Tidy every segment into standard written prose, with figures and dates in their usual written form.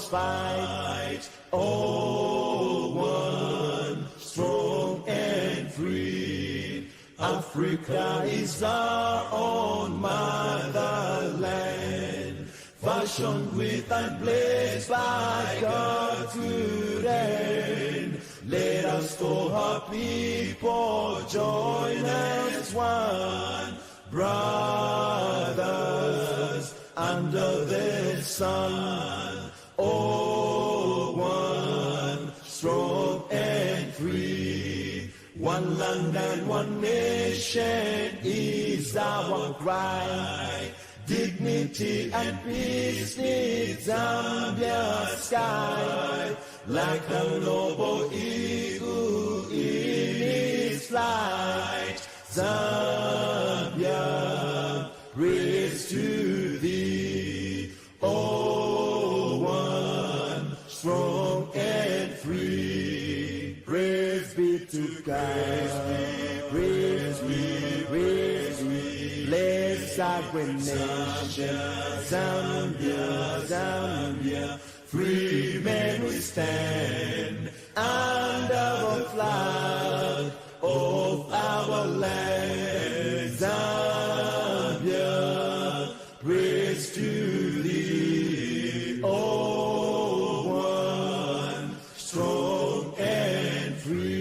fight, all one, strong and free. Africa is our own motherland, fashioned with and blessed by God today. Let us all our people join as one, brothers under the sun, all one, strong and free. One land and one nation is our cry. Dignity and peace need Zambia's sky, like a noble eagle in its flight. Zambia, praise to thee, oh one, strong and free. Praise be to God, praise be, bless our great nation, Zambia, Zambia. Free men we stand under the flag of our land, Zambia, praise to thee, oh one, strong and free.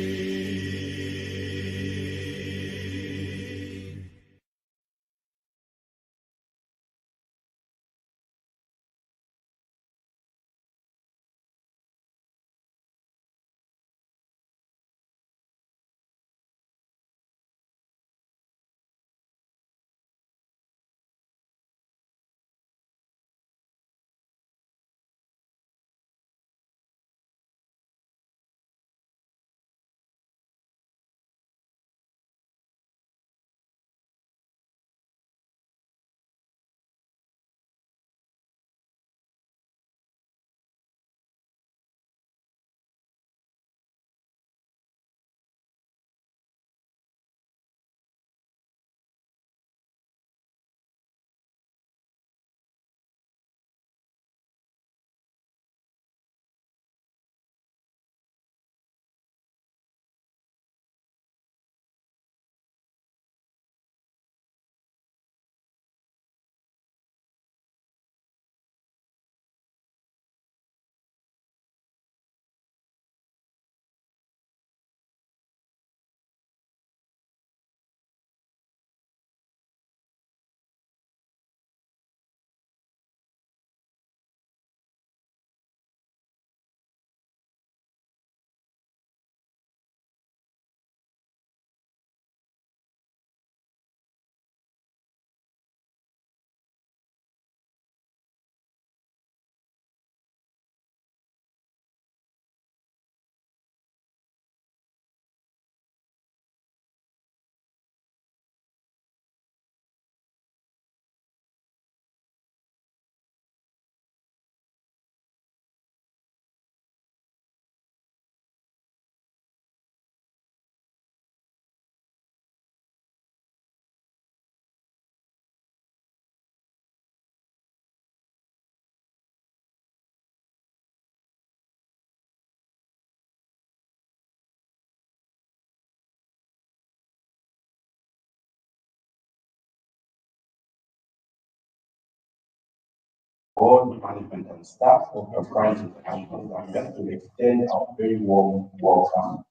Board management and staff of the International Zambia to extend our very warm welcome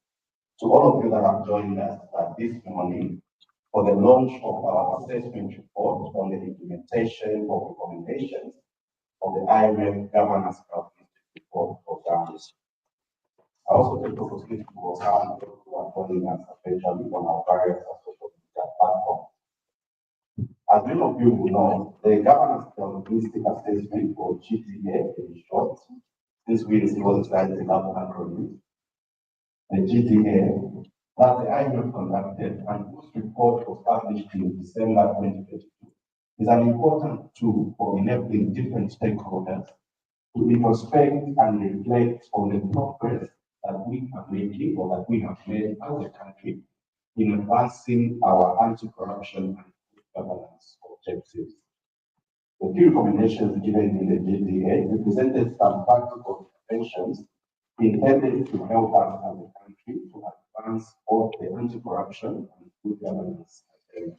to all of you that have joined us this morning for the launch of our assessment report on the implementation of recommendations of the IMF Governance Diagnostic report for Zambia. I also take the opportunity to welcome those who are joining us virtually on our various social media platforms. As many of you will know, the Governance Diagnostic Assessment, or GDA in short, since we recognize the lab acronym, the GDA, that the IMF conducted and whose report was published in December 2022, is an important tool for enabling different stakeholders to introspect and reflect on the progress that we are making or that we have made as a country in advancing our anti-corruption and governance objectives. The key recommendations given in the GDA represented some practical interventions intended to help us as a country to advance both the anti-corruption and good governance agenda.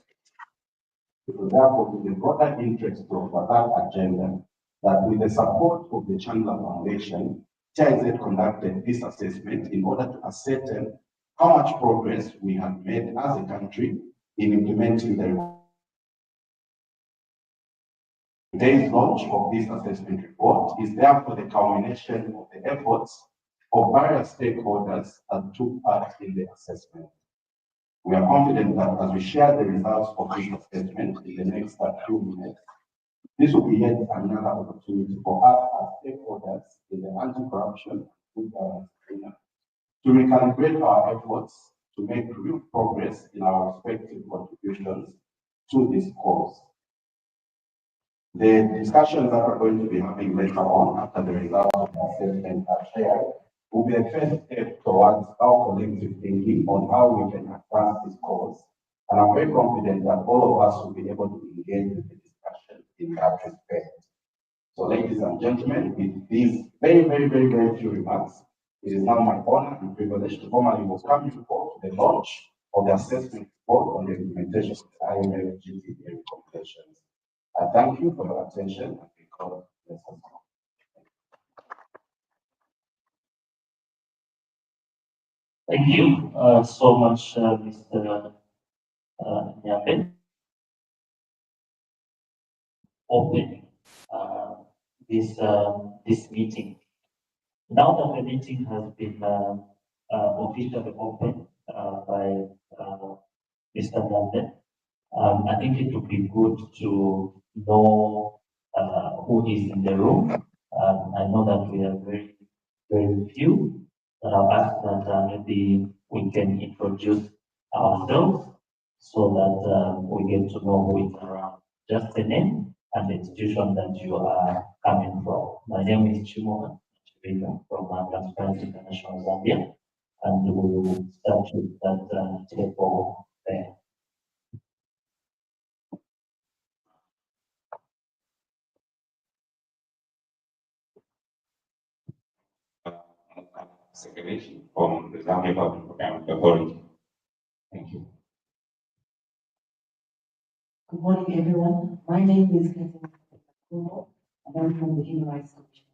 It was therefore in the broader interest of that agenda that with the support of the Chandler Foundation, TI-Z conducted this assessment in order to ascertain how much progress we have made as a country in implementing the Today's launch of this assessment report is therefore the culmination of the efforts of various stakeholders that took part in the assessment. We are confident that as we share the results of this assessment in the next few minutes, this will be yet another opportunity for us as stakeholders in the anti-corruption and governance arena to recalibrate our efforts to make real progress in our respective contributions to this cause. The discussions that we're going to be having later on after the results of the assessment are shared will be a first step towards our collective thinking on how we can advance this cause. And I'm very confident that all of us will be able to engage with the discussion in that respect. So ladies and gentlemen, with these very few remarks, it is now my honor and privilege to formally welcome you all to the launch of the assessment report on the implementation of the IMF GDA recommendations. I thank you for your attention and may God bless us all. Thank you so much, Mr. Nyabe. Opening this meeting. Now that the meeting has been officially opened by Mr. Nyabe, I think it would be good to know who is in the room. I know that we are very few, but I'll ask that maybe we can introduce ourselves so that we get to know who is around. Just the name and the institution that you are coming from. My name is Chimo from Transparency International Zambia, and we will start with that table there. Secretary from the Zambia Public Procurement Authority. Thank you. Good morning, everyone. My name is Kathleen Kumo, and I'm from the Human Rights Commission.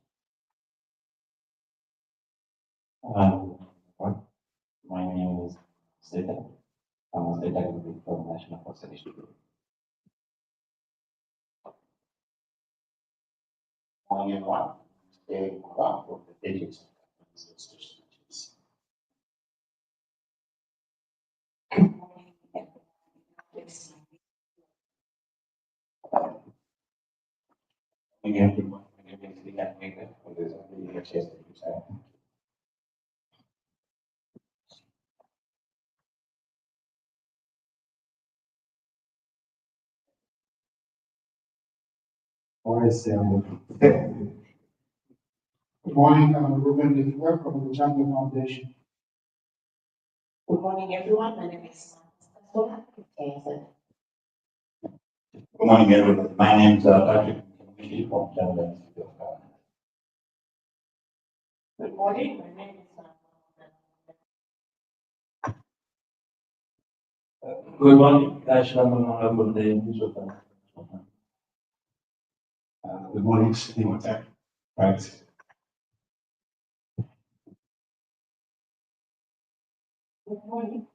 My name is Zeta. I'm a data group from National Conservation Group. Morning, everyone. Today, from the Agency. Good morning, everyone. My name is Ligan Maker from the Zambia IHS. Good morning, I'm Ruben Litwa from the Chandler Foundation. Good morning, everyone. My name is Samantha Sola. Good morning, everyone. My name is Patrick from Chandler. Good morning. My name is Good morning, Ashram from the newspaper. Good morning, Timothy. Right. Good morning.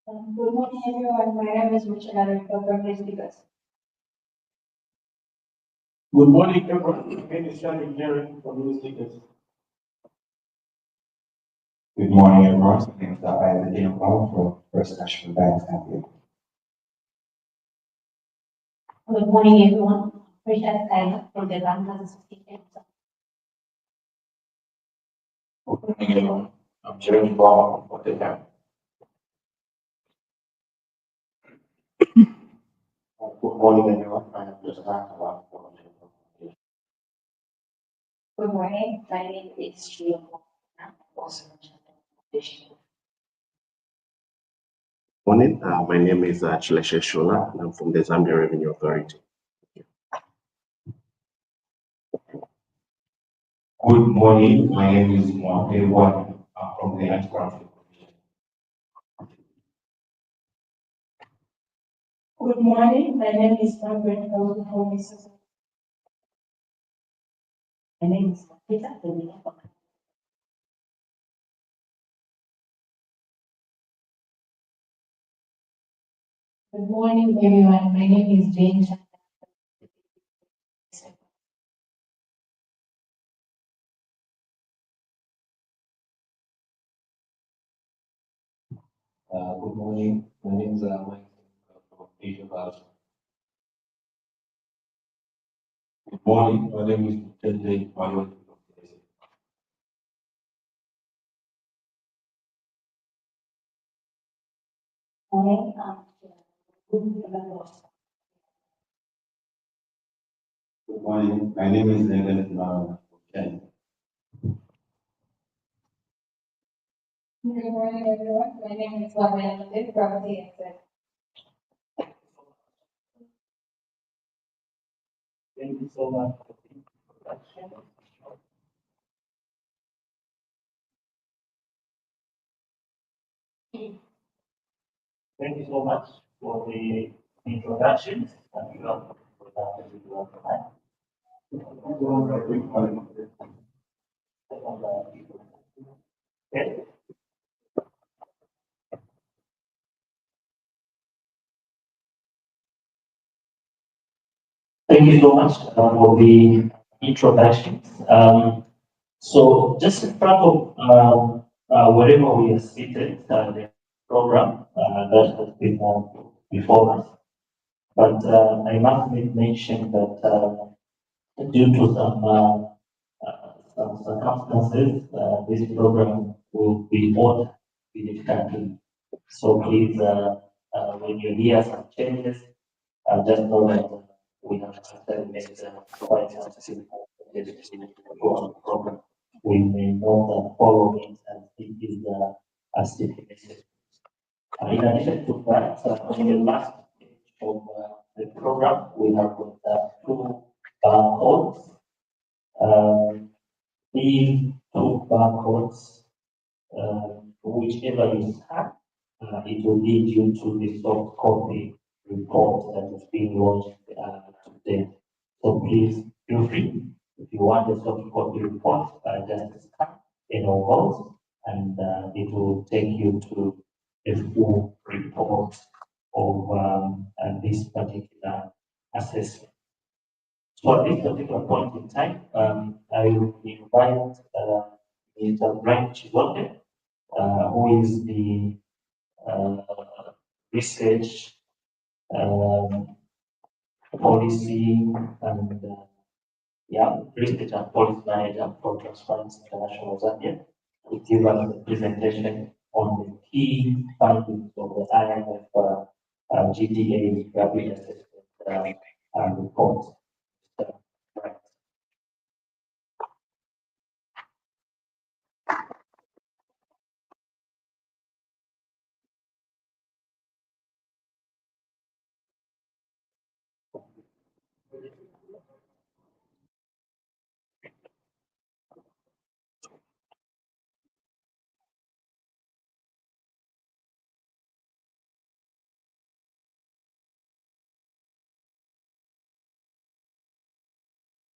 Good morning, everyone. My name is Michelle from Investigators. Good morning, everyone. My name is Shannon Jerry from Investigators. Good morning, everyone. My name is Isaac from First National Bank Zambia. Good morning, everyone. Richard Kaya from the Bankers Association. Good morning, everyone. I'm Jeremy Ball from the bank. Good morning, everyone. I am just Good morning. My name is Shio. Morning, my name is Chileshe Shola, and I'm from the Zambia Revenue Authority. Good morning, my name is Mwampe. I'm from the Anti-Corruption Commission. Good morning, my name is Margaret Kauru from Mrs. My name is Peter. Good morning, everyone. My name is Jane. Good morning. My name is Mike from Asia House. Good morning, my name is Tende Mayon. Morning. Good morning. My name is Leonard Mao. Good morning, everyone. My name is Wabena from TSF. Thank you so much for the introduction. Thank you so much for the introductions and welcome for that everyone tonight. Okay. Thank you so much for the introductions. So just in front of wherever we are seated, the program that has been before us. But I must mention that due to some circumstances, this program will be altered significantly. So please, when you hear some changes, just know that we have actually made quite some simple changes to the program. We may not follow it as it is stipulated. In addition to that, on the last page of the program, we have got two barcodes. These two barcodes, whichever you scan, it will lead you to the soft copy report that is being launched today. So please feel free, if you want the soft copy report, just scan in our votes, and it will take you to a full report of this particular assessment. So at this particular point in time, I will invite Mr. Brian Chizote, who is the research policy and research and policy manager for Transparency International Zambia, to give us a presentation on the key findings of the IMF GDA rapid assessment report.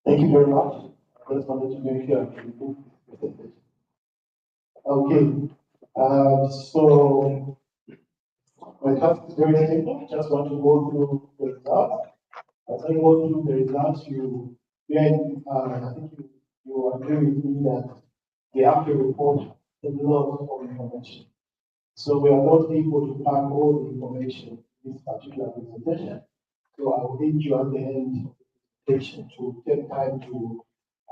Thank you very much. I just wanted to make sure I can do this presentation. Okay, so my task is very simple. Just want to go through the results. As I go through the results, I think you agree with me that the actual report is a lot of information. So we are not able to pack all the information in this particular presentation. So I will need you at the end of the presentation to take time to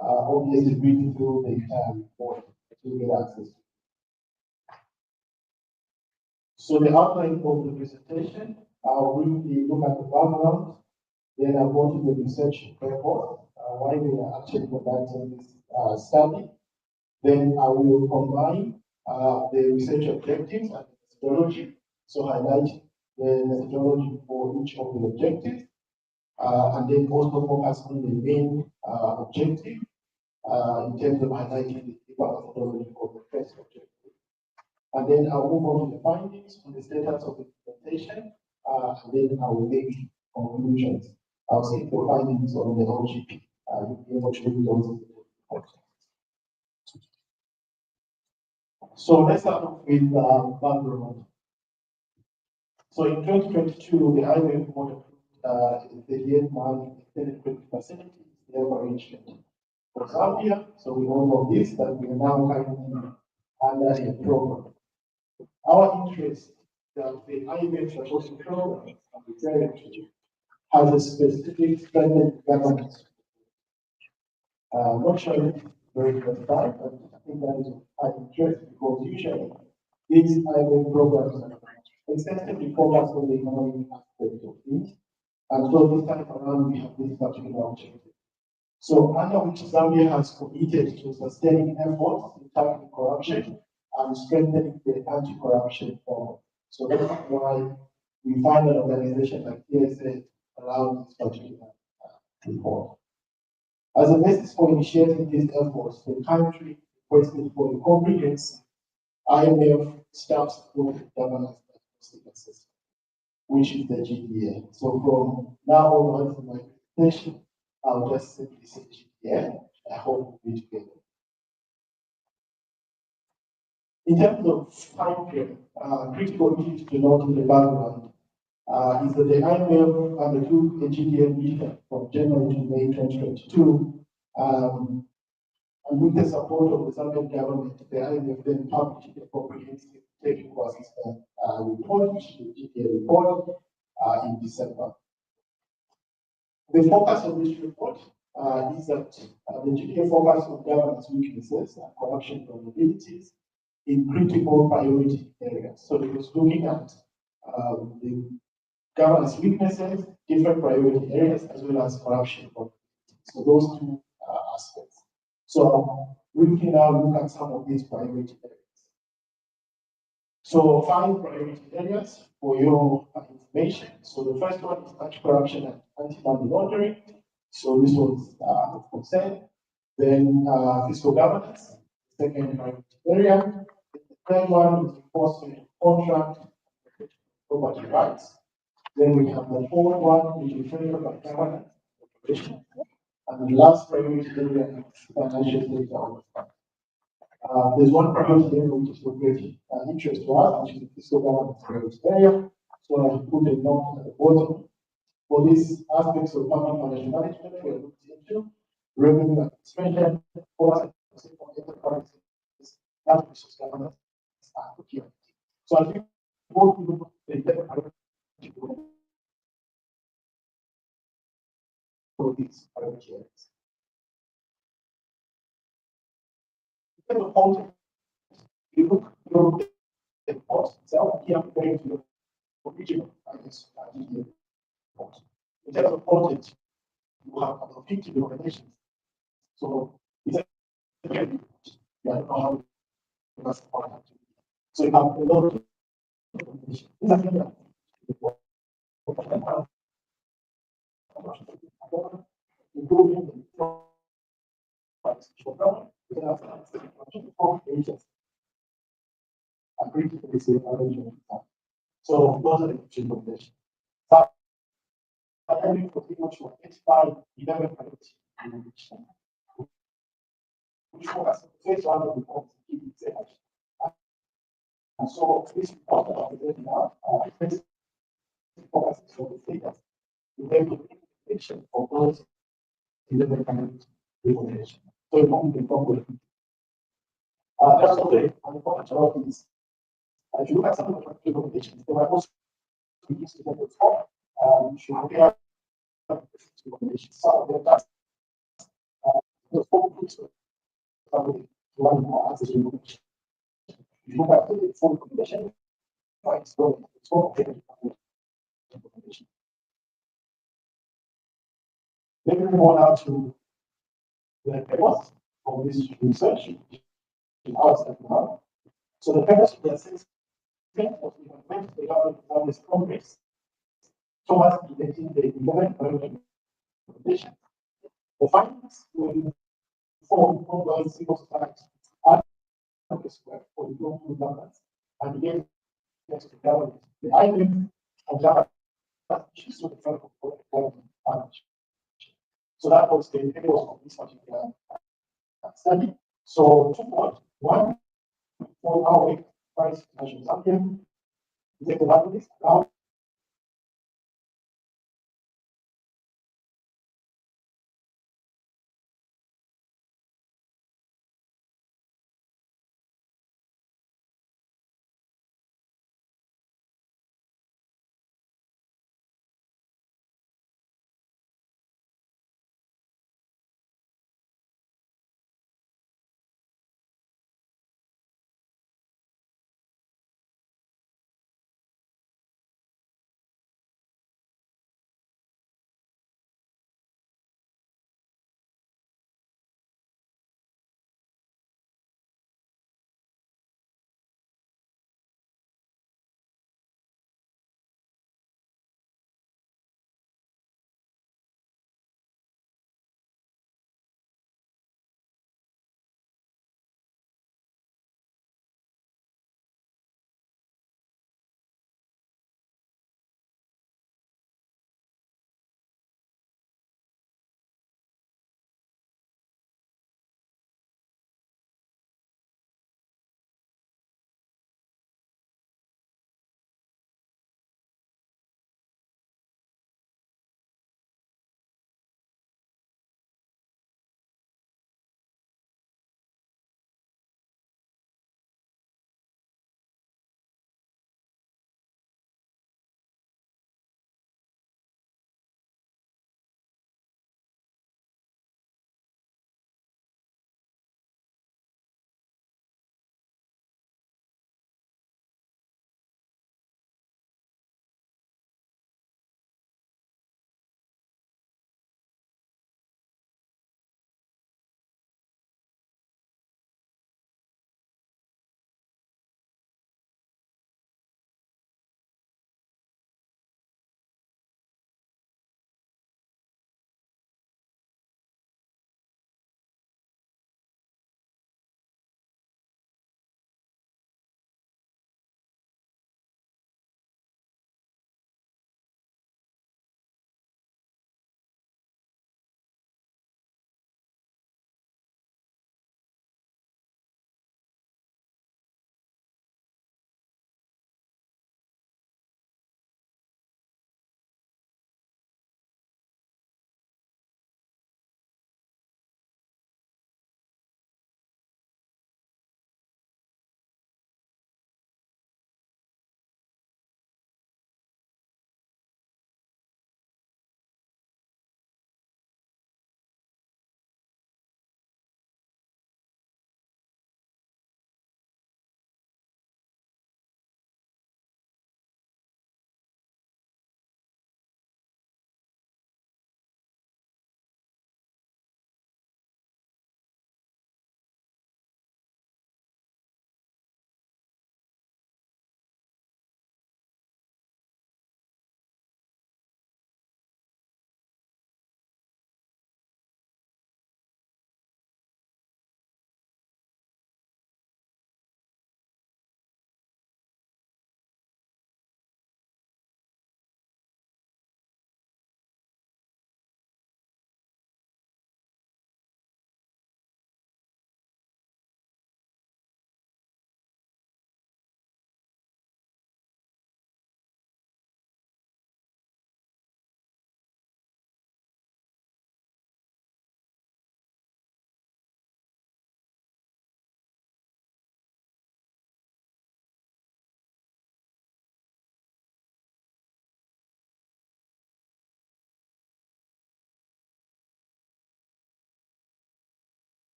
obviously read through the entire report to get access. So the outline of the presentation, I'll briefly look at the background, then I'll go to the research report, why we are actually conducting this study. Then I will combine the research objectives and methodology. So highlight the methodology for each of the objectives, and then also focus on the main objective in terms of highlighting the deeper methodology for the first objective. And then I'll move on to the findings on the status of the implementation, and then I will make conclusions. I'll skip the findings on the OGP. You'll be able to read those. So let's start off with background. So in 2022, the IMF board approved the 38-month extended credit facility, the arrangement for Zambia. So we all know this, that we are now currently under a program. Our interest that the IMF supporting program has a specific strengthened governance. Not sure if it's very clarified, but I think that is of high interest because usually these IMF programs are extensively focused on the economic aspect of things. And so this time around, we have this particular objective. So under which Zambia has committed to sustaining efforts in tackling corruption and strengthening the anti-corruption forum. So that's why we find an organization like TSA allowed this particular report. As a basis for initiating these efforts, the country requested for a comprehensive IMF staff support governance diagnostic assessment, which is the GDA. So from now onwards in my presentation, I'll just simply say GDA. I hope we'll be together. In terms of time frame, critical issues to note in the background is that the IMF undertook a GDA mission from January to May 2022, and with the support of the Zambian government, the IMF then published a comprehensive technical assistance report, which is the GDA report, in December. The focus of this report is that the GDA focused on governance weaknesses and corruption vulnerabilities in critical priority areas. So it was looking at the governance weaknesses, different priority areas, as well as corruption vulnerabilities. So those two aspects. So we can now look at some of these priority areas. So 5 priority areas for your information. So the first one is anti-corruption and anti-money laundering. So this was of concern. Then fiscal governance, second priority area. The third one is enforcement of contract and property rights. Then we have the fourth one, which is framework of governance operation. And the last priority area is financial data oversight. There's one priority area which is of great interest to us, which is the fiscal governance priority area. So I put a note at the bottom. For these aspects of public financial management, we are looking into revenue administration, oversight of enterprises, and resource governance and procurement. So I think both look at the for these priority areas. In terms of content, you look at the report itself, here I'm going to the original, report. In terms of content, you have about 50 recommendations. So it's a very good. I don't know how to classify that. So you have a lot of recommendations. These are the improving the agree to this arrangement. So those are the recommendations. But I think for pretty much 85, 11 priorities, which focus on the first one of the points to keep it safe. And so this report that I'm doing now, first focuses on the status in terms of implementation of those 11 priorities recommendations. So it won't be problem. That's all the important is. If you look at some of the recommendations, there are also used to level 4. You should compare recommendations. So that's the 4 groups of one answers to recommendation. If you look at the 4 recommendations, it's 4 recommendation. Then we move on now to the papers of this research in our sector. So the purpose of the assessment was to evaluate the government of Zambia's progress towards implementing the development recommendations. The findings will inform ongoing civil society advocacy work for improved governance and engagement with the government. The IMF and government issues to the federal government partnership. So that was the purpose of this particular study. So 2.1 for our price national Zambia, the evaluates how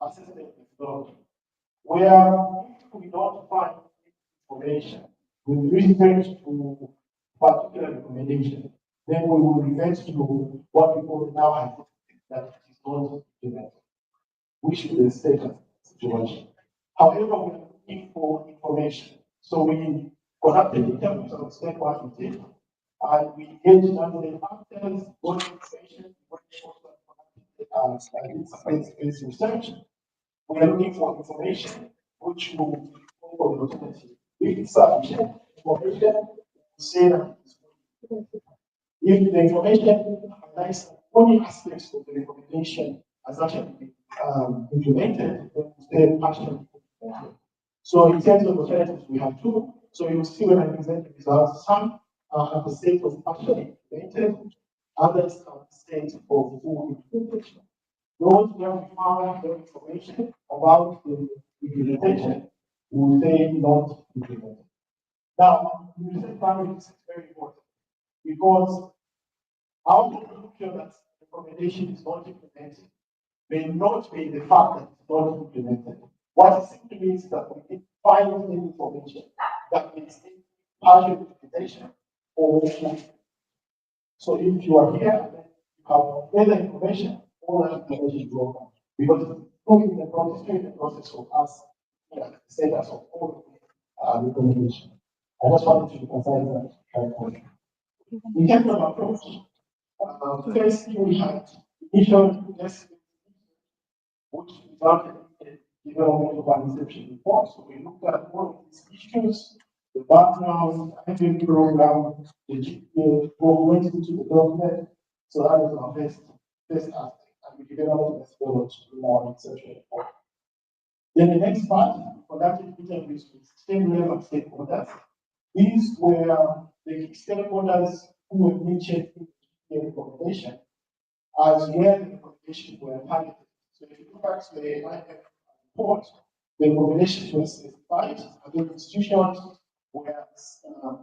assessment methodology, where if we don't find information with respect to particular recommendation, then we will revert to what we call now hypothesis, that it is not implemented, which is the status situation. However, we are looking for information. So we conducted interviews on state what we did, and we engaged under actors, organizations, space research. We are looking for information which will be for the alternative. If it's sufficient information, say that it's good. If the information highlights only aspects of the recommendation as actually been implemented, then partially implemented. So in terms of alternatives, we have two. So you will see when I present the results, some have the state of partially implemented, others have the state of full implementation. Those where we found the information about the implementation, we will say not implemented. Now, implementation planning is very important because how to ensure that the recommendation is not implemented may not be the fact that it's not implemented. What it simply means is that we need to find any information that is partial implementation or full. So if you are here, you have further information, all that information is welcome. Because it's proving the process of us, the status of all the recommendation. I just wanted to emphasize that point. In terms of approach, first we had initial testing, which resulted in the development of an inception report. So we looked at all of these issues, the background, IMF program, the GPA, went into the document. So that was our first aspect, and we developed a methodology in our research report. Then the next part, we conducted interviews with state-level stakeholders. These were the stakeholders who were mentioned in the recommendation, as where the recommendations were targeted. So if you look at the IMF report, the recommendations were specified, and the institutions were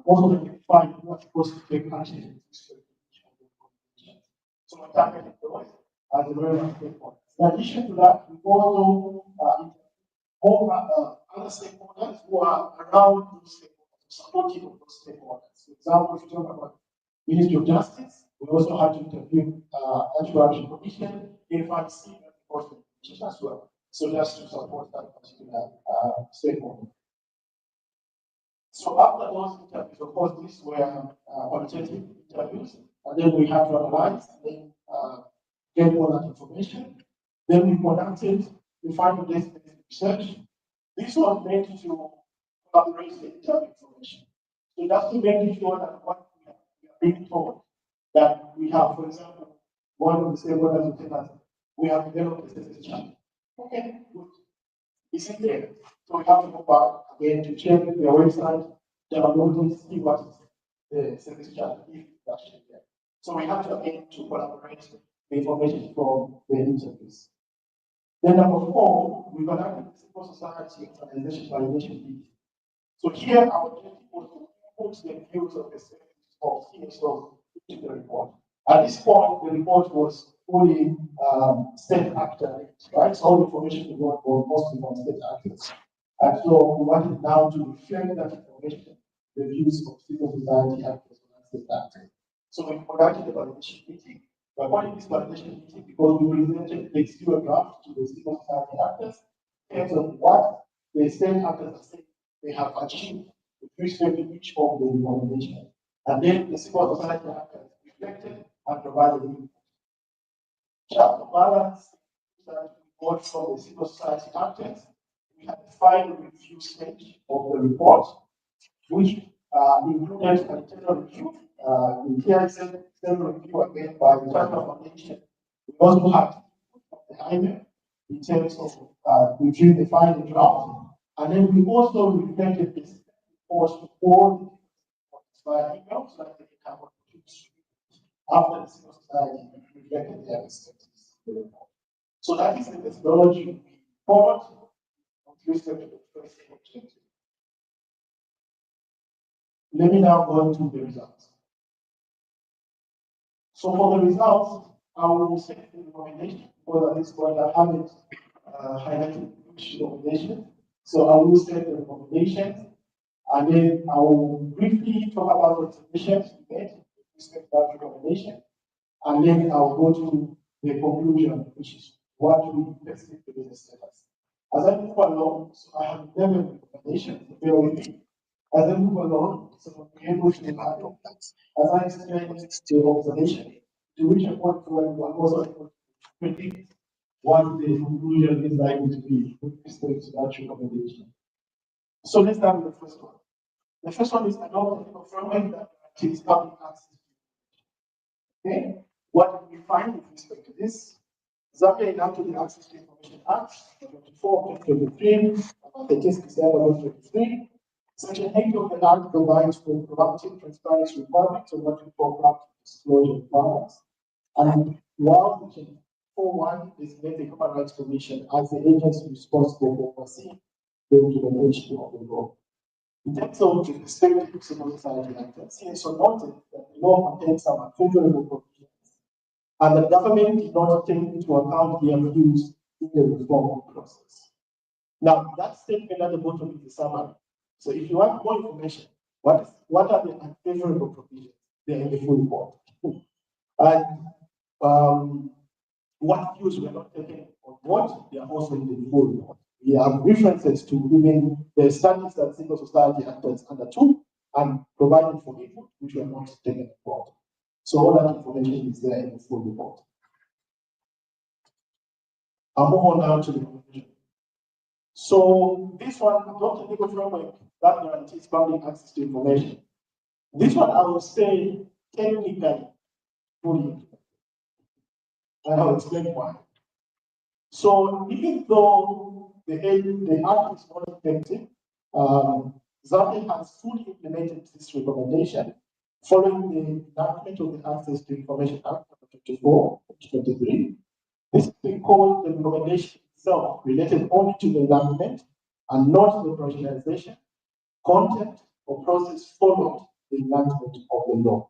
also identified who are supposed to take action in this recommendation. So we targeted those as the relevant stakeholders. In addition to that, we also other stakeholders who are around those stakeholders, supportive of those stakeholders. For example, if you talk about Ministry of Justice, we also had to interview Anti-Corruption Commission, FIC, and Enforcement Commission as well. So just to support that particular stakeholder. So after those interviews, of course, these were qualitative interviews, and then we had to analyze and then get all that information. Then we conducted the final based research. This was meant to collaborate the interview information. So just to make sure that what we are being told, that we have, for example, one of the stakeholders will tell us, we have developed a service chart. Okay, good. It's in there. So we have to go back again to check their website, download it, see what is the service chart, if it's actually there. So we have to again to collaborate the information from the interviews. Then number 4, we conducted the civil society organization validation meeting. So here our objective was to put the views of the CSOs into the report. At this point, the report was fully state actor, right? So all the information we got was mostly from state actors. And so we wanted now to reflect that information, the views of civil society actors and state actors. So we conducted a validation meeting. We're calling this validation meeting because we presented the zero draft to the civil society actors in terms of what the state actors are saying they have achieved with respect to each of the recommendations. And then the civil society actors reflected and provided input. Just to balance that we got from the civil society actors, we had the final review stage of the report, which included an internal review, the TI-Zambia review again by the International Foundation. We also had the IMF in terms of reviewing the final draft, and then we also reflected this report to all the via email so that they can have after the civil society reflected their perspectives in the report. So that is the methodology we followed with respect to the first objective. Let me now go into the results. So for the results, I will set the recommendation because at this point I haven't highlighted each recommendation. So I will set the recommendations and then I will briefly talk about the submissions we made with respect to that recommendation. And then I will go to the conclusion, which is what we investigate the business status. As I move along, so I have 11 recommendations, bear with me. As I move along, so we able to impact on that. As I explained the observation, to which I want to also able to predict what the conclusion is likely to be with respect to that recommendation. So let's start with the first one. The first one is adopt a framework that guarantees public access. Okay, what we find with respect to this, Zambia enacted the Access to Information Act 24 2023, 13 December 2023. Section 8 of the Act provides for proactive transparency requirements on what we call proactive disclosure requirements. And while Section 4.1 designates the Human Rights Commission as the agency responsible for overseeing the implementation of the law. In terms of the perspective of civil society actors, CSO noted that the law contains some unfavorable provisions, and the government did not take into account their views in the reform process. Now, that statement at the bottom is the summary. So if you want more information, what are the unfavorable provisions? They're in the full report. And what views were not taken on board, they are also in the full report. We have references to even the studies that civil society actors undertook and provided for input, which were not taken on board. So all that information is there in the full report. I'll move on now to the conclusion. So this one, adopt a legal framework that guarantees public access to information. This one I will say technically fully. And I'll explain why. So even though the act is not effective, Zambia has fully implemented this recommendation following the enactment of the Access to Information Act 24, 2023. This is because the recommendation itself related only to the enactment and not the operationalization, content, or process followed the enactment of the law.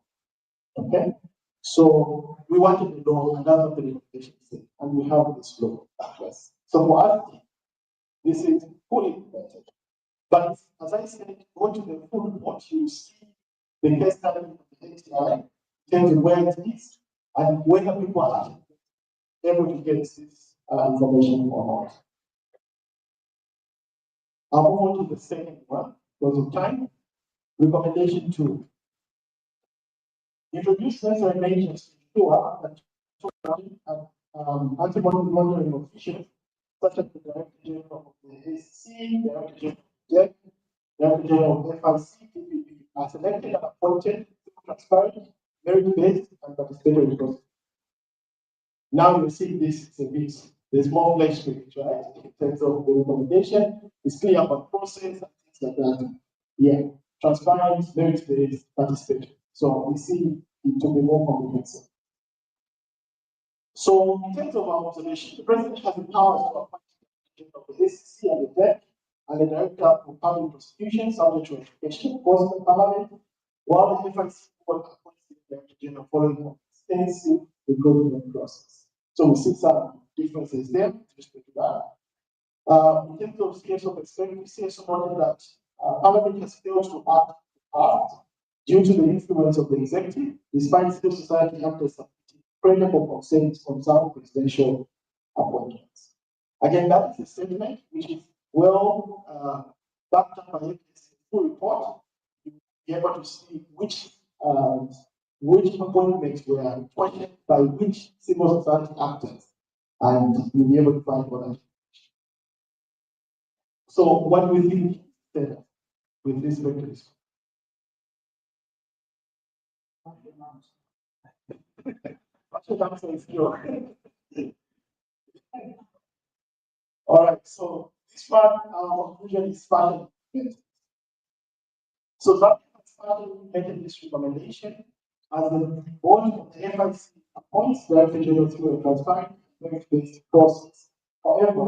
Okay? So we wanted the law, and that's what the recommendation said, and we have this law at last. So for us, this is fully implemented. But as I said, go to the full report, you see the case study of the ATI, tells you where it is, and whether people are able to get this information or not. I'll move on to the second one, because of time. Recommendation 2. Introduce necessary measures to ensure that anti-money laundering officials, such as the Director General of the SEC, Director General of FIC, are selected and appointed transparent, merit-based, and participatory process. Now you see this is a bit, there's more flesh to it, right? In terms of the recommendation, it's clear about process and things like that. Yeah, transparent, merit-based, participatory. So we see it to be more comprehensive. So in terms of our observation, the president has the powers to appoint the SEC and the DEC and the Director of Public Prosecution, subject to ratification, goes to the Parliament, while the FIC board appoints the Director General following an extensive recruitment process. So we see some differences there with respect to that. In terms of CSO perspective, CSO noted that Parliament has failed to act due to the influence of the executive, despite civil society actors submitting pressure for consent on some presidential appointments. Again, that is a statement which is well backed up by the full report. You'll be able to see which appointments were questioned by which civil society actors, and you'll be able to find what I. So, what do we think with respect to this? All right, so this one, our conclusion is starting. So that started making this recommendation as the board of the FIC appoints Director General through a transparent, merit-based process. However,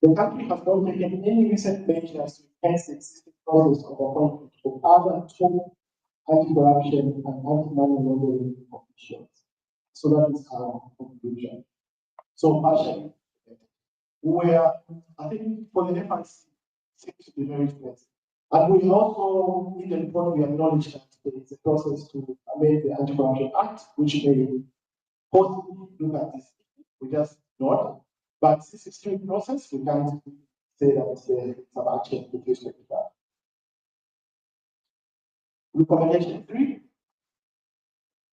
the country has not taken any recent measures to enhance the existing process of appointment of other top anti-corruption and anti-money laundering officials. So that is our conclusion. So partially, where I think for the FIC seems to be very close. And we also, in the report, we acknowledge that there is a process to amend the Anti-Corruption Act, which may possibly look at this. We just not. But since it's still in process, we can't say that it's some action with respect to that. Recommendation 3,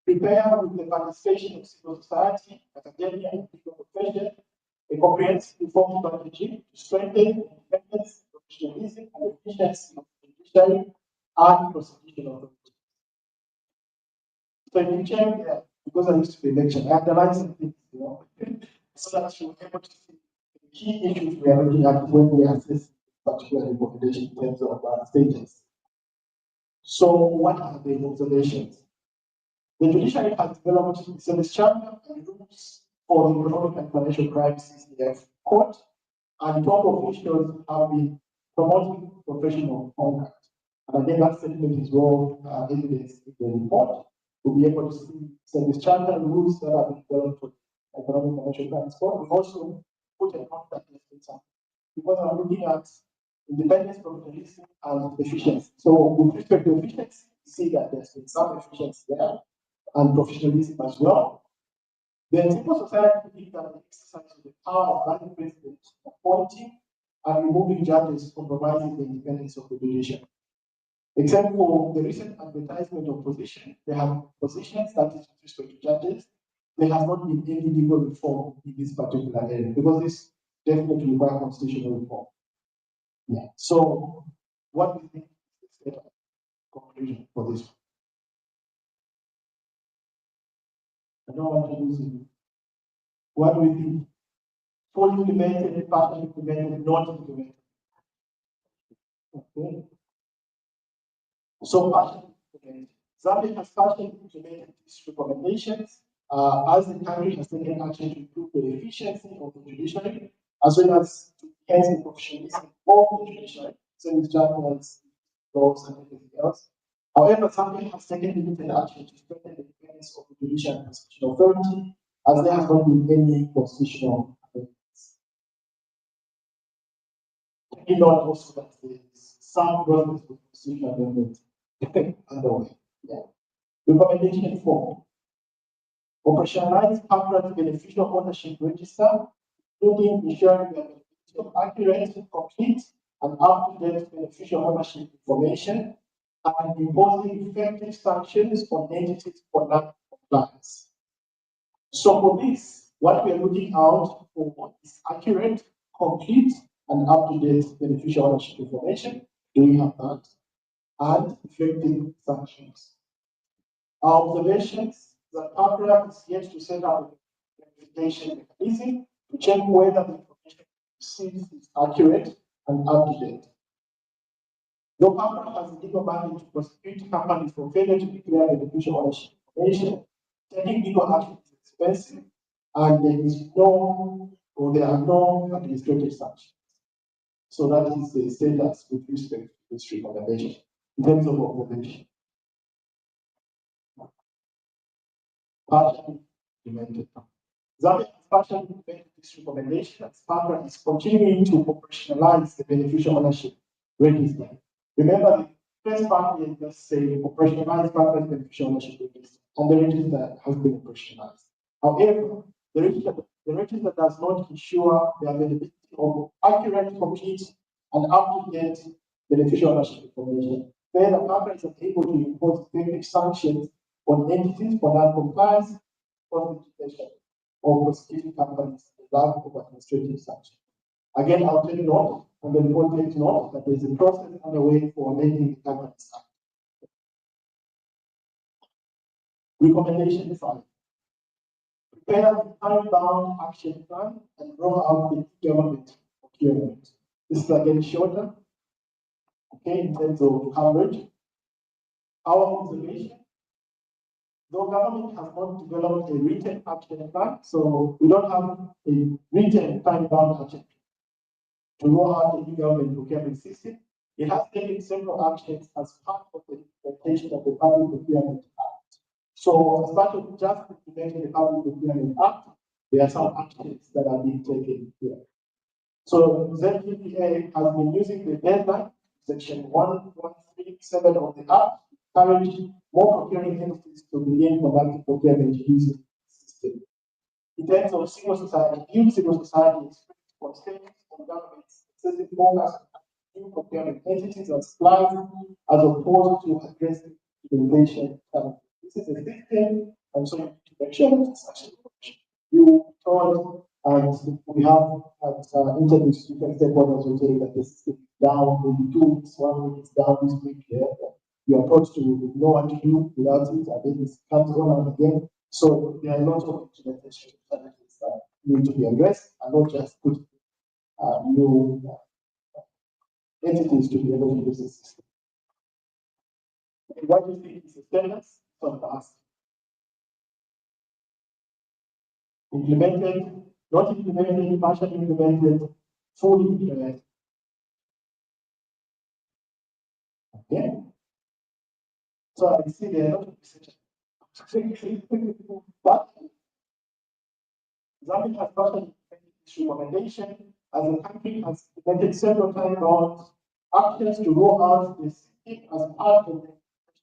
prepare with the participation of civil society, academia, and legal profession, a comprehensive reform strategy to strengthen independence, professionalism, and efficiency of the judiciary and prosecution authority. So if you check there, because I used to be a lecturer, I underlined some things, so that you're able to see the key issues we are looking at when we assess particular recommendation in terms of stages. So what are the observations? The judiciary has developed a service charter and rules for the economic and financial crimes CCF court, and top officials have been promoting professional conduct. And again, that statement is well evidenced in the report. We'll be able to see service charter and rules that have been developed for economic and financial crimes court. We also put a note that because I'm looking at independence, professionalism, and efficiency. So with respect to efficiency, you see that there's been some efficiency there and professionalism as well. The civil society believes that the exercise of the power of the president appointing and removing judges compromises the independence of the judiciary. Except for the recent advertisement of position, they have positions that is with respect to judges. There has not been any legal reform in this particular area because this definitely requires constitutional reform. Yeah. So, what do you think is the conclusion for this? I don't want to lose you. What do we think? Fully implemented, partially implemented, not implemented. Okay. So partially implemented. Zambia has partially implemented these recommendations as the country has taken action to improve the efficiency of the judiciary, as well as to enhance the professionalism of the judiciary, service judgments, laws, and everything else. However, Zambia has taken limited action to strengthen the independence of the judicial and constitutional authority, as there has not been any constitutional amendments. Taking note also that there is some progress with constitutional amendment underway. Yeah. Recommendation 4. Operationalize permanent beneficial ownership register, including ensuring the availability of accurate, complete, and up-to-date beneficial ownership information, and imposing effective sanctions on entities for non-compliance. So for this, what we are looking out for is accurate, complete, and up-to-date beneficial ownership information. Do we have that? And effective sanctions. Our observations that PAPRA is yet to set up a verification mechanism to check whether the information received is accurate and up-to-date. Though PAPRA has a legal mandate to prosecute companies for failure to declare beneficial ownership information, taking legal action is expensive, and there are no administrative sanctions. So that is the status with respect to this recommendation in terms of observation. Partially implemented. Zambia has partially implemented this recommendation as PAPRA is continuing to operationalize the beneficial ownership register. Remember, the first part is just saying operationalize PAPRA's beneficial ownership register, and the register has been operationalized. However, the register does not ensure the availability of accurate, complete, and up-to-date beneficial ownership information. Further, PAPRA is unable to impose effective sanctions on entities for non-compliance, prosecution, or prosecuting companies in the lack of administrative sanctions. Again, I'll take note, and the report takes note that there is a process underway for amending the Companies Act. Recommendation 5. Prepare a time-bound action plan and roll out the government procurement. This is again shorter, okay, in terms of coverage. Our observation, though government has not developed a written action plan, so we don't have a written time-bound action plan to roll out the new government procurement system. It has taken several actions as part of the implementation of the Public Procurement Act. So, as part of just implementing the Public Procurement Act, there are some actions that are being taken here. So, ZPPA has been using the deadline, section 1137 of the Act, to encourage more procuring entities to begin conducting procurement using the system. In terms of civil society, new civil society is constraints on governments, excessive focus on new procurement entities and supplies as opposed to addressing the inflation challenge. This is a system, and so you need to make sure that it's actually you told, and we have at interviews, different stakeholders will tell you that the system is down, maybe 2 weeks, 1 week, it's down this week, yeah. You are taught to know what to do without it, and then it comes on and again. So there are a lot of implementation challenges that need to be addressed, and not just put new entities to be able to use the system. What do you think is the status of the past? Implemented, not implemented, partially implemented, fully implemented. Okay? So I see there are a lot of research. But Zambia has partially implemented this recommendation as the country has implemented several times on actions to roll out the system as part of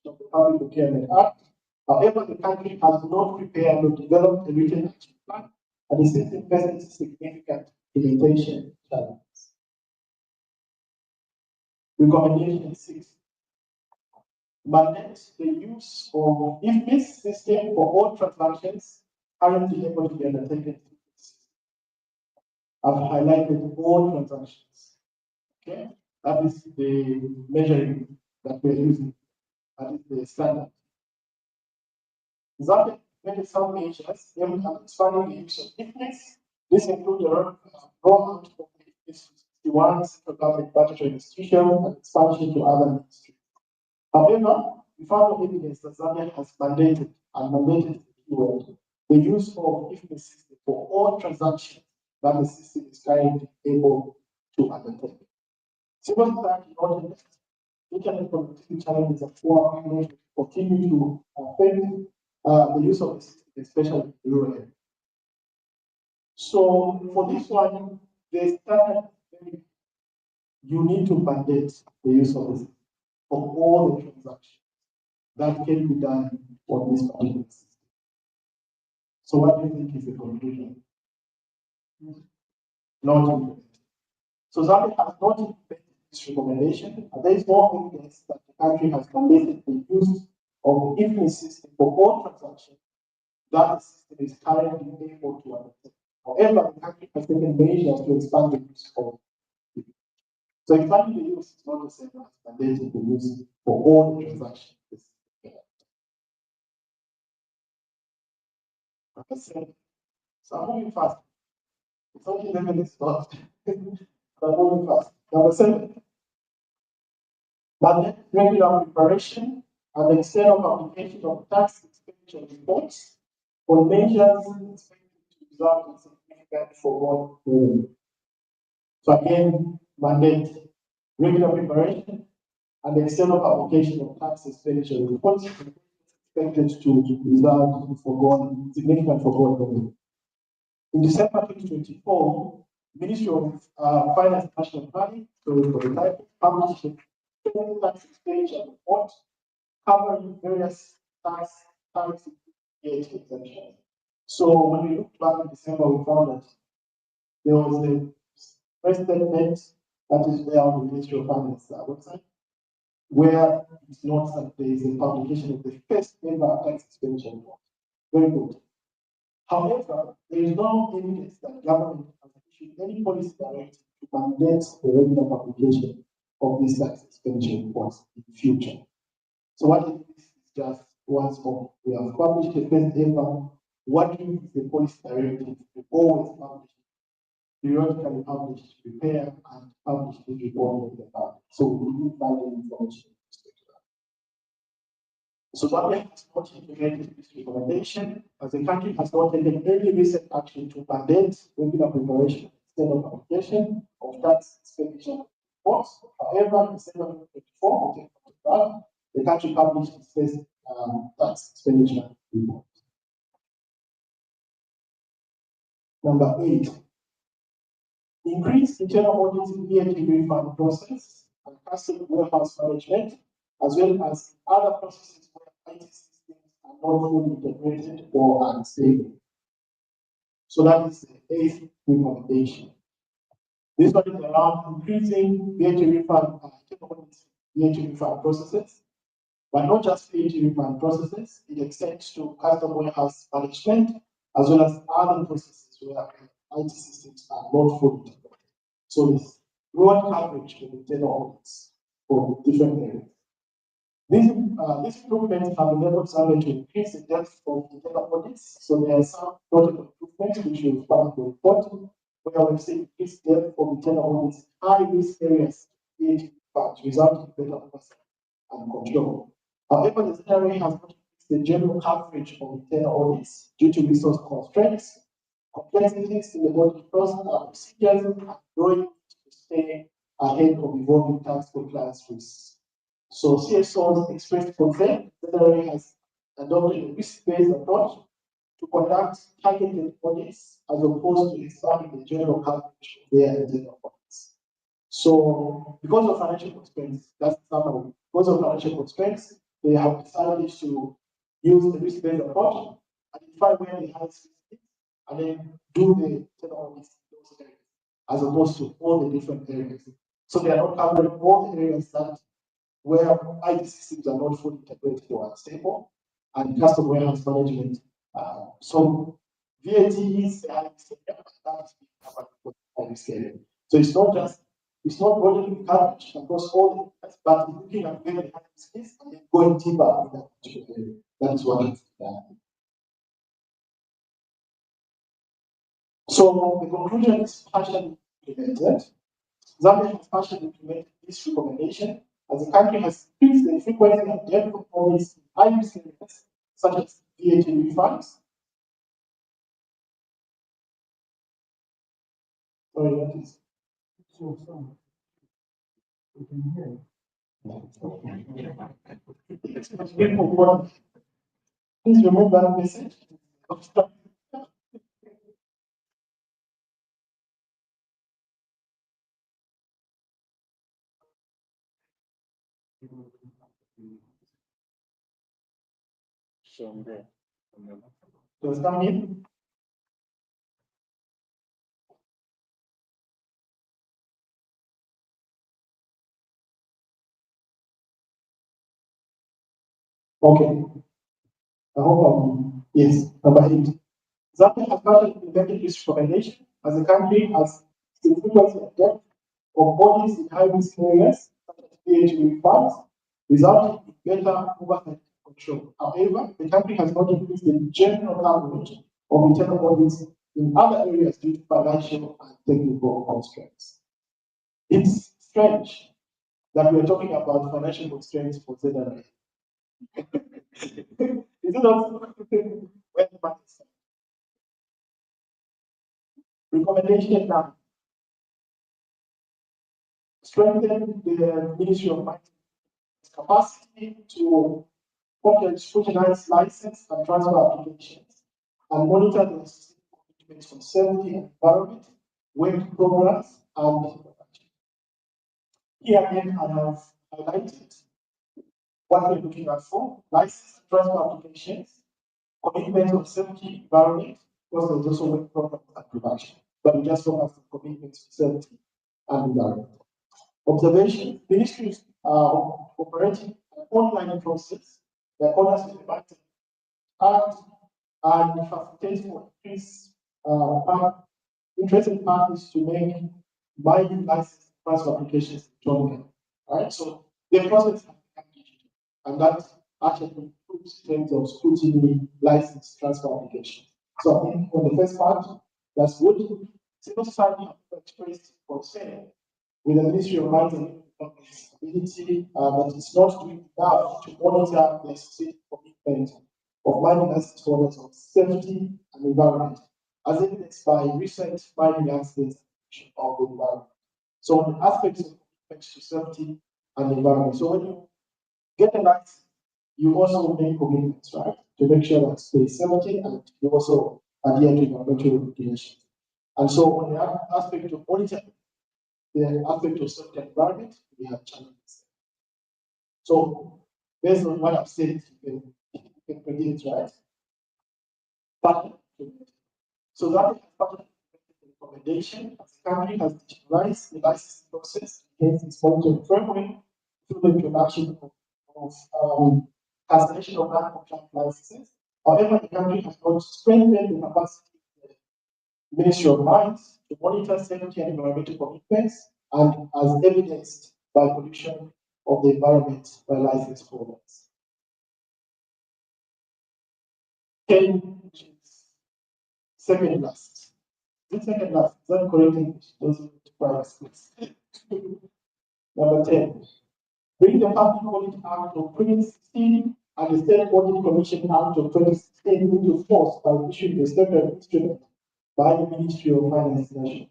the Public Procurement Act. However, the country has not prepared or developed a written action plan, and the system faces significant implementation challenges. Recommendation 6. Mandate the use of IFMIS system for all transactions currently able to be undertaken. I've highlighted all transactions. Okay, that is the measuring that we're using. That is the standard. Zambia made some measures aimed at expanding the use of IFMIS. This includes the rollout of the 61 central government budgetary institution and expansion to other ministries. However, we found no evidence that Zambia has mandated the use of IFMIS system for all transactions that the system is currently able to undertake. Civil society noted that internet connectivity challenges and poor management continue to affect the use of the system, especially in rural areas. So for this one, the standard, you need to mandate the use of the system for all the transactions that can be done on this particular system. So what do you think is the conclusion? Not implemented. So Zambia has not implemented this recommendation, and there is no evidence that the country has mandated the use of the IFMIS system for all transactions that the system is currently able to undertake. However, the country has taken measures to expand the use of it. So expanding the use is not the same as mandating the use for all the transactions. So I'm moving fast. It's only 11 minutes left. So I'm moving fast. Number 7. Budget regular preparation and the extent of application of tax expenditure reports for measures expected to result in significant forward revenue. So again, mandate regular preparation and the extent of application of tax expenditure reports expected to result in significant forward revenue. In December 2024, Ministry of Finance and National Planning, published a tax expenditure report covering various tax exemptions. So when we looked back in December, we found that there was a press statement that is there on the Ministry of Finance website, where it's not that there is a publication of the first ever tax expenditure report. Very good. However, there is no evidence that government has issued any policy directive to mandate the regular publication of these tax expenditure reports in the future. So what it is just once more, we have published the first ever. What is the policy directive? We always publish, periodically publish, prepare, and publish the report of the part. So we need valid information. So Zambia has not implemented this recommendation, as the country has not taken any recent action to mandate regular preparation instead of application of tax expenditure reports. However, in December 2024, the country published its first tax expenditure report. Number 8, increase internal auditing VAT refund process and custom warehouse management, as well as other processes where IT systems are not fully integrated or unstable. So that is the eighth recommendation. This one is around increasing VAT refund VAT refund processes, but not just VAT refund processes. It extends to custom warehouse management as well as other processes where IT systems are not fully integrated. So this broad coverage for internal audits for different areas. These improvements have enabled Zambia to increase the depth of internal audits. So there are some project improvements which will find the report, where we've seen increased depth of internal audits, high risk areas, but resulting in better oversight and control. However, the ZRA has not increased the general coverage of internal audits due to resource constraints, complexities in the audit procedures, and growing to stay ahead of evolving tax compliance risks. So CSOs expressed concern that ZRA has adopted a risk-based approach to conduct targeted audits as opposed to expanding the general coverage of their internal audits. So because of financial constraints, that's the summary. Because of financial constraints, they have decided to use the risk-based approach, identify where the highest risk is, and then do the internal audits in those areas, as opposed to all the different areas. So they are not covering all the areas that where IT systems are not fully integrated or unstable, and custom warehouse management. So VAT is a highly scale. So it's not broadening coverage across all the areas, but looking at where the highest is and then going deeper in that particular area. That's what it's done. So the conclusion is partially implemented. Zambia has partially implemented this recommendation as the country has increased the frequency and depth of audits in high risk areas such as VAT refunds. Sorry, what is? We can hear. Please remove that message. Does that mean? Okay. I hope yes. Number 8. Zambia has partially implemented this recommendation as the country has significantly depth of bodies in high risk areas such as VAT funds, resulting in better oversight control. However, the country has not increased the general coverage of internal audits in other areas due to financial and technical constraints. It's strange that we are talking about financial constraints for ZRA. Is it not when the money is recommendation now? Strengthen the Ministry of Finance capacity to scrutinize license and transfer applications and monitor the commitments on safety and environment, work programs, and here again I have highlighted what we're looking at for license and transfer applications, commitment on safety, environment, because there's also work programs and production. But we just focus on commitments to safety and environment. Observation, ministries are operating an online process that orders with the bank and facilitates for interested parties to make binding license transfer applications electronically. All right, so the process has become digital, and that actually improves in terms of scrutiny license transfer applications. So I think on the first part, that's good. Civil society has expressed concern with the Ministry of Mines and Ability that it's not doing enough to monitor the specific commitment of mining license holders on safety and environment, as evidenced by recent mining accidents of the environment. So on the aspects of commitment to safety and environment. So when you get a license, you also make commitments, right? To make sure that there's safety and you also adhere to environmental regulations. And so on the aspect of monitoring, the aspect of safety and environment, we have challenges. So based on what I've said, you can predict, right? But So that is part of the recommendation. The country has digitalized the licensing process against its monitoring framework through the introduction of cancellation of non-compliant licenses. However, the country has not strengthened the capacity of the Ministry of Mines to monitor safety and environmental commitments, and as evidenced by pollution of the environment by license holders. Second last. This second last, is that correct English? Those prior skills. Number 10. Bring the Public Audit Act of 2016 and the State Audit Commission Act of 2016 into force by issuing a separate instrument by the Ministry of Finance National.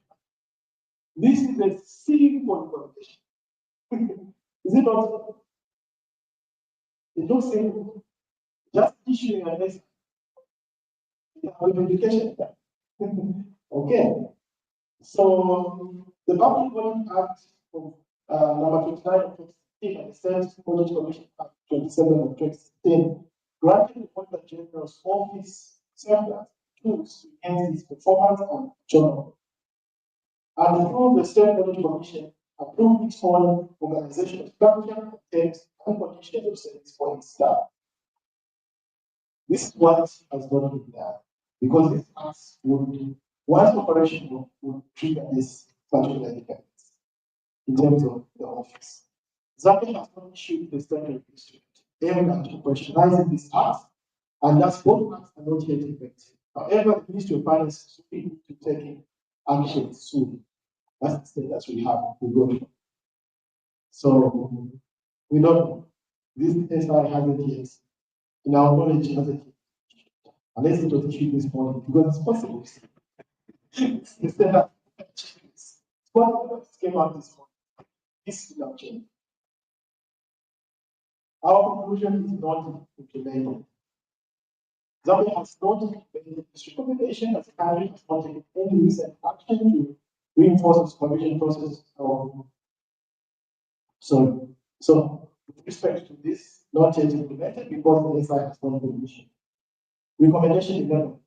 This is a simple recommendation. Is it not? It's not simple. Just issuing a message. Education. Okay. So the Public Audit Act of number 29 of 2016 and the State Audit Commission Act 27 of 2016 granted the Auditor General's office safeguards tools to enhance its performance and journal. And through the State Audit Commission approved its own organizational structure, terms, and conditions of service for its staff. This is what has not been done, because this act would, once operational, would trigger this particular event in terms of the office. Zambia has not issued the standard instrument aimed at operationalizing this act, and thus both acts are not yet effective. However, the Ministry of Finance is willing to take action soon. That's the status we have. So we don't know. This SI hasn't yet, in our knowledge, hasn't yet. Unless it was issued this morning, because it's possible. Instead of what came out this morning, this is not change. Our conclusion is not implemented. Zambia has not implemented this recommendation as the country has not taken any recent action to reinforce the supervision process. So with respect to this, not yet implemented because the SI has not been issued. Recommendation 11.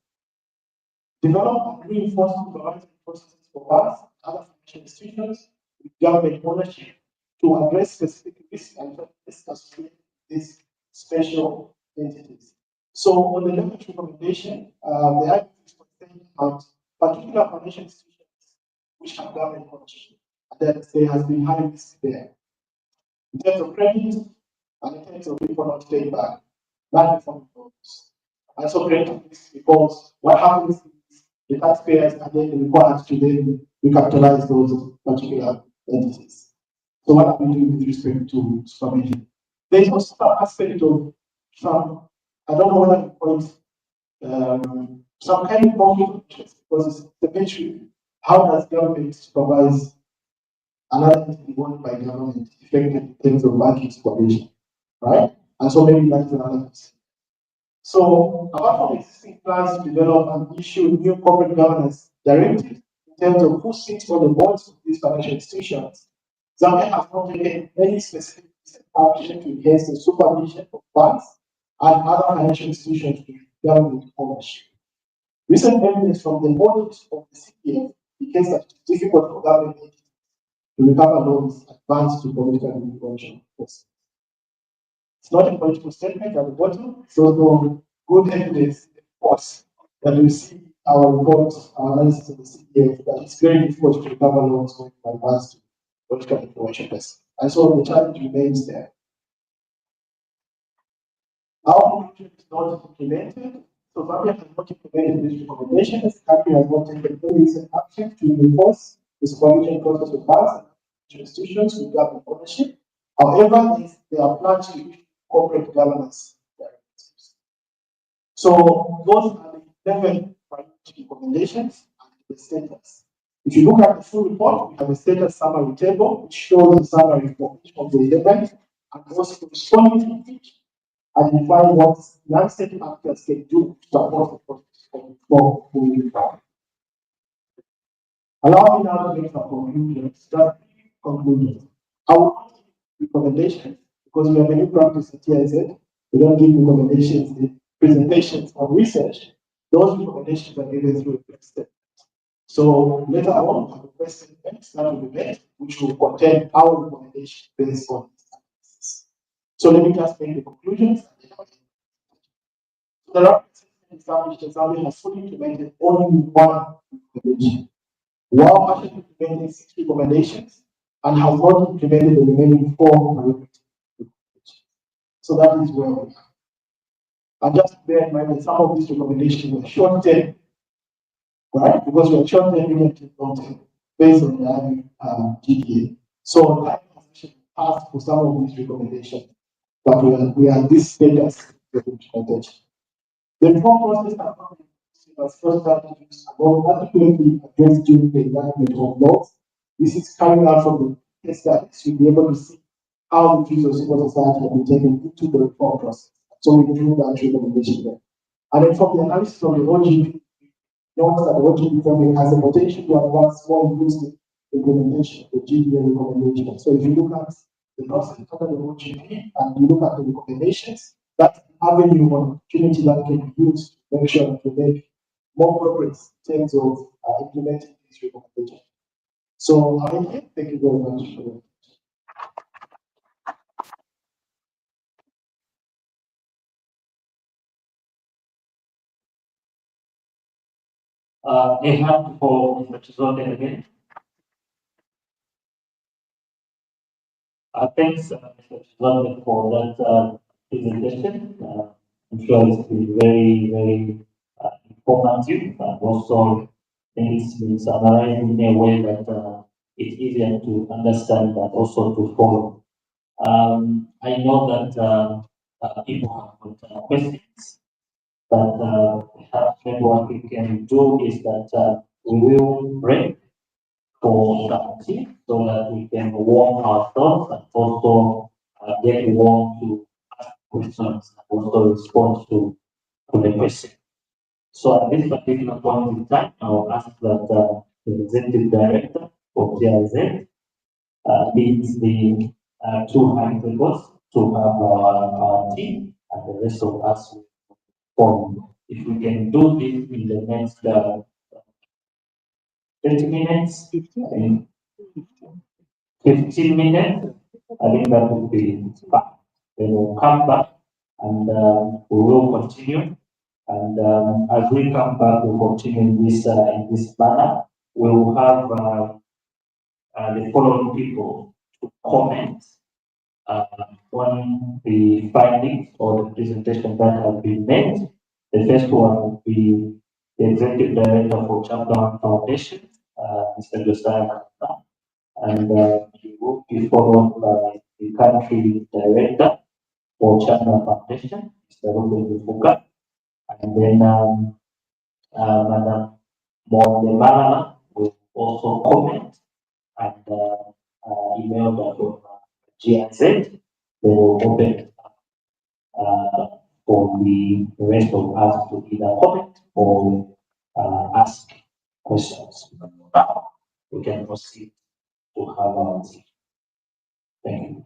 Develop and reinforce supervisory processes for banks and other financial institutions with government ownership to address specific risks and threats associated with these special entities. So on the 11th recommendation, the IMF is concerned about particular financial institutions which have government ownership, and that there has been high risk there. In terms of credit and in terms of people not paying back, that is some problems. And so credit risk, because what happens is the taxpayers are then required to then recapitalize those particular entities. So what are we doing with respect to supervision? There is also an aspect of some, I don't know whether to call it some kind of conflict of interest, because eventually, how does government supervise another entity owned by government effective in terms of banking supervision, right? And so maybe that's another piece. So apart from existing plans to develop and issue new corporate governance directives in terms of who sits on the boards of these financial institutions, Zambia has not taken any specific action to enhance the supervision of banks and other financial institutions with government ownership. Recent evidence from the audit of the CPF indicates that it's difficult for government entities to recover loans advanced to political intervention. It's not a political statement at the bottom, it's also good evidence, of course, that we see our reports, our analysis of the CPF, that it's very difficult to recover loans going from advanced to political intervention. And so the challenge remains there. Our conclusion is not implemented. So Zambia has not implemented these recommendations. The country has not taken any recent action to reinforce the supervision process of banks and institutions with government ownership. However, there are plans to issue corporate governance directives. So those are the 11 priority recommendations and the status. If you look at the full report, we have a status summary table which shows the summary for each of the 11 and also responding to each, identifying what non-state actors can do to support the process for moving forward. Allow me now to make some conclusions. Just conclusions. I will not give recommendations because we have a new practice at TI-Z. We don't give recommendations in presentations or research. those recommendations are given through a first step. So later on, we have a first statement that will be made, which will contain our recommendation based on this analysis. So let me just make the conclusions. The report established that Zambia has fully implemented only one recommendation, while actually implementing 6 recommendations and has not implemented the remaining 4 recommendations. So that is where we are. And just bear in mind that some of these recommendations were short term, right? Because we are short term, medium long term, based on the GDA. So time has actually passed for some of these recommendations, but we are this status of implementation. The reform process has first strategies about adequately addressing the environment of laws. This is coming out from the case studies. You'll be able to see how the views of civil society have been taken into the reform process. So we do that recommendation there. And then from the analysis of the OGP, notes that the OGP framework has the potential to advance more inclusive implementation of the GDA recommendation. So if you look at the process under the OGP and you look at the recommendations, that's an avenue or opportunity that can be used to make sure that we make more progress in terms of implementing these recommendations. So thank you very much for a hand for Mr. Chizote again. Thanks, Mr. Chizote, for that presentation. I'm sure it's been very, very informative, and also it's been summarized in a way that it's easier to understand and also to follow. I know that people have got questions, but perhaps what we can do is that we will break for some tea so that we can warm our thoughts and also get warm to ask questions and also respond to the question. So at this particular point in time, I will ask that the executive director of TI-Z leads the 2 high tables to have our team and the rest of us form. If we can do this in the next 20 minutes, 15 minutes, I think that would be fine. Then we'll come back and we will continue. And as we come back, we'll continue in this manner. We will have the following people to comment on the findings or the presentation that have been made. The first one will be the Executive Director for Chapter 1 Foundation, Mr. Lusaka, and he will be followed by the Country Director for Chapter Foundation, Mr. Ruben Lufuka, and then Madam Mondemara will also comment and email that from GIZ. They will open for the rest of us to either comment or ask questions. We can proceed to have our answer. Thank you.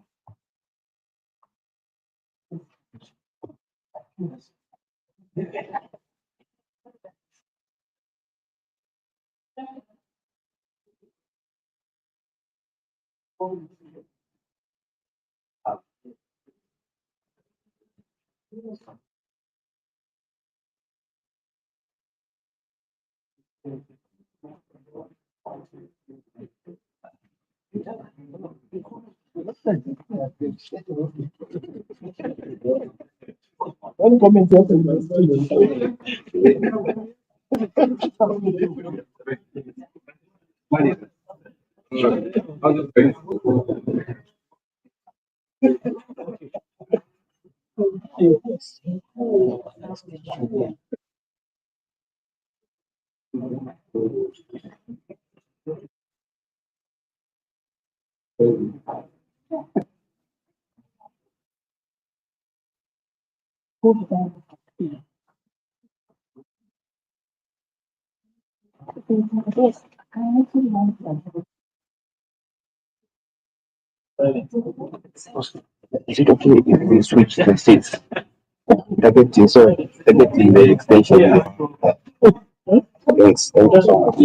one comment. Yes, I actually want to. Is it okay if we switch the seats? Targeting the extension. Thanks. Thank you so much.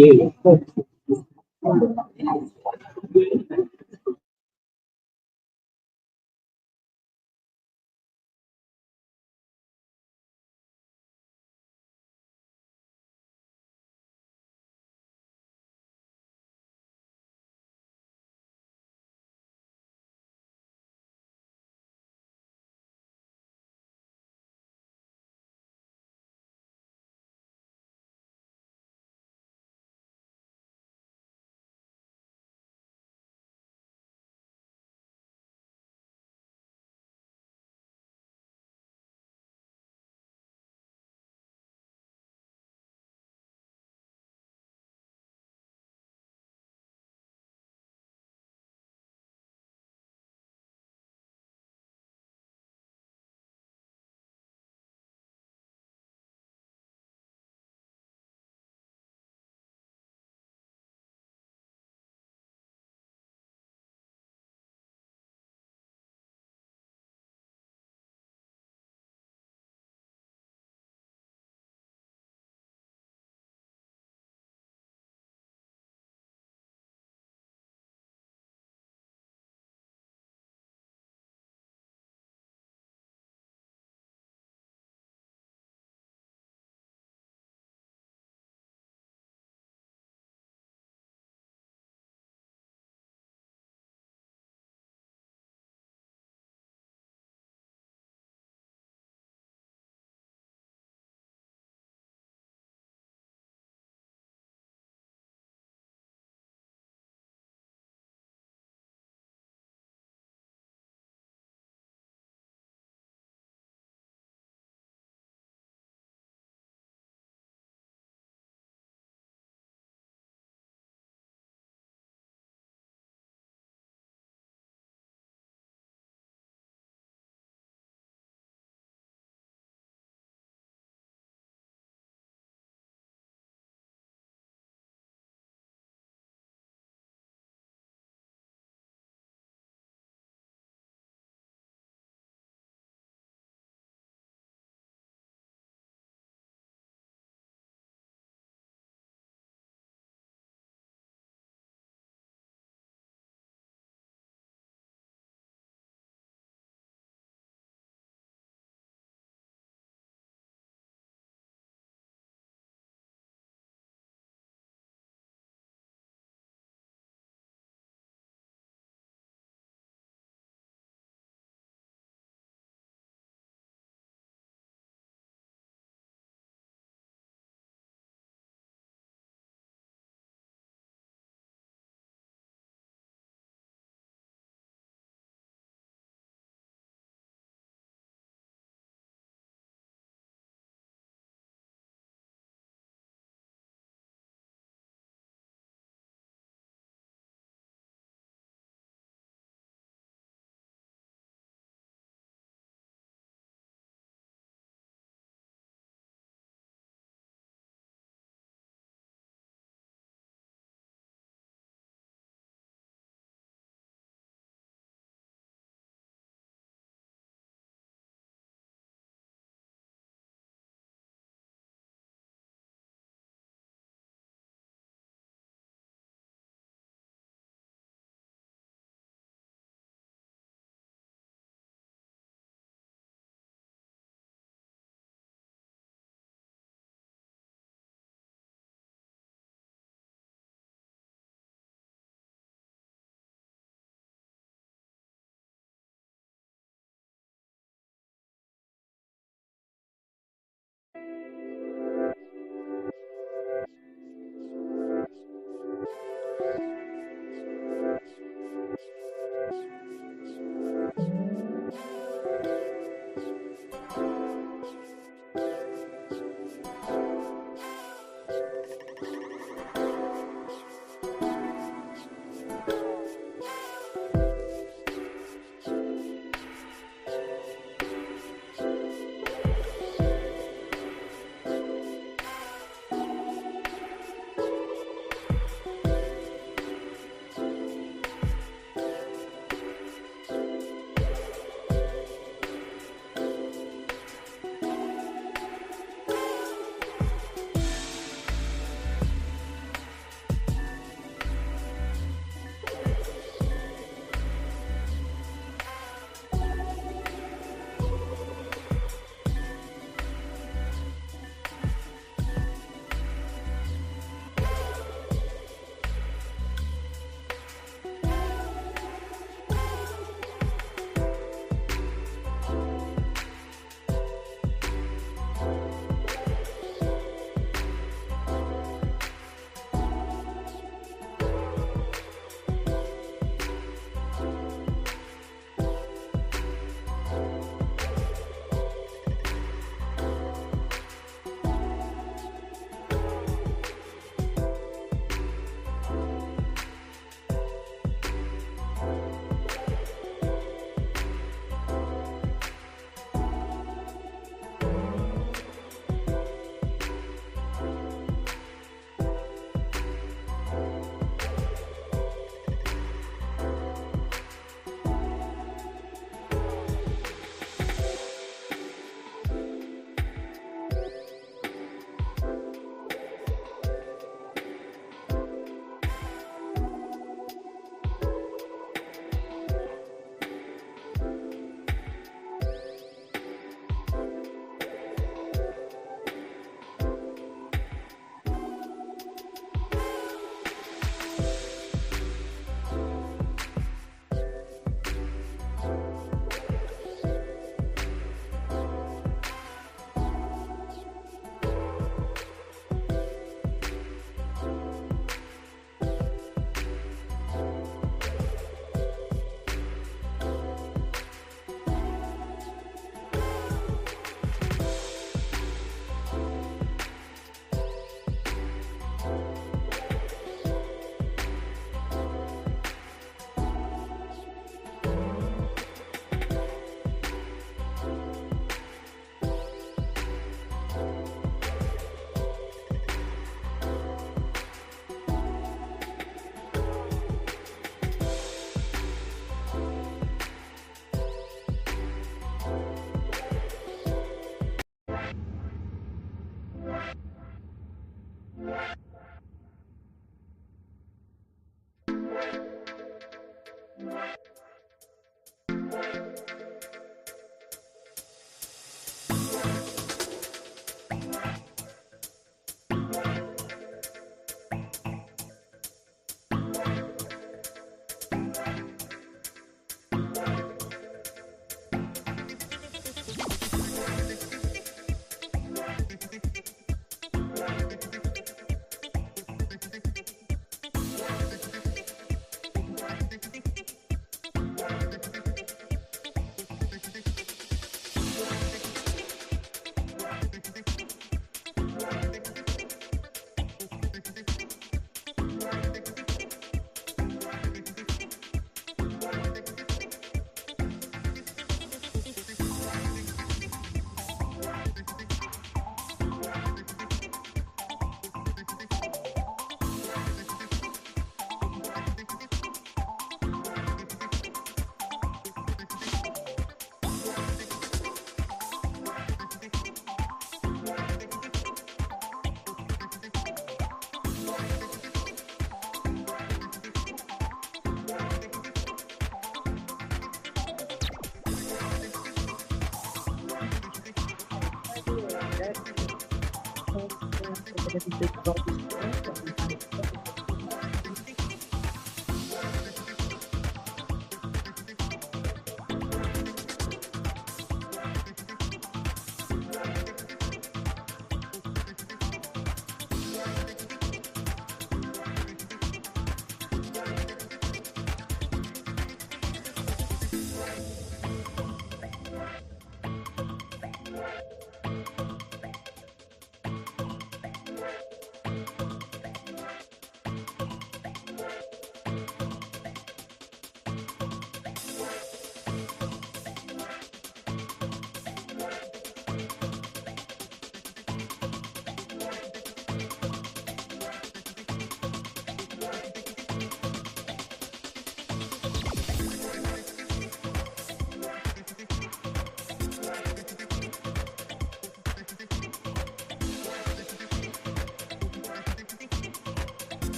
let me take about this point.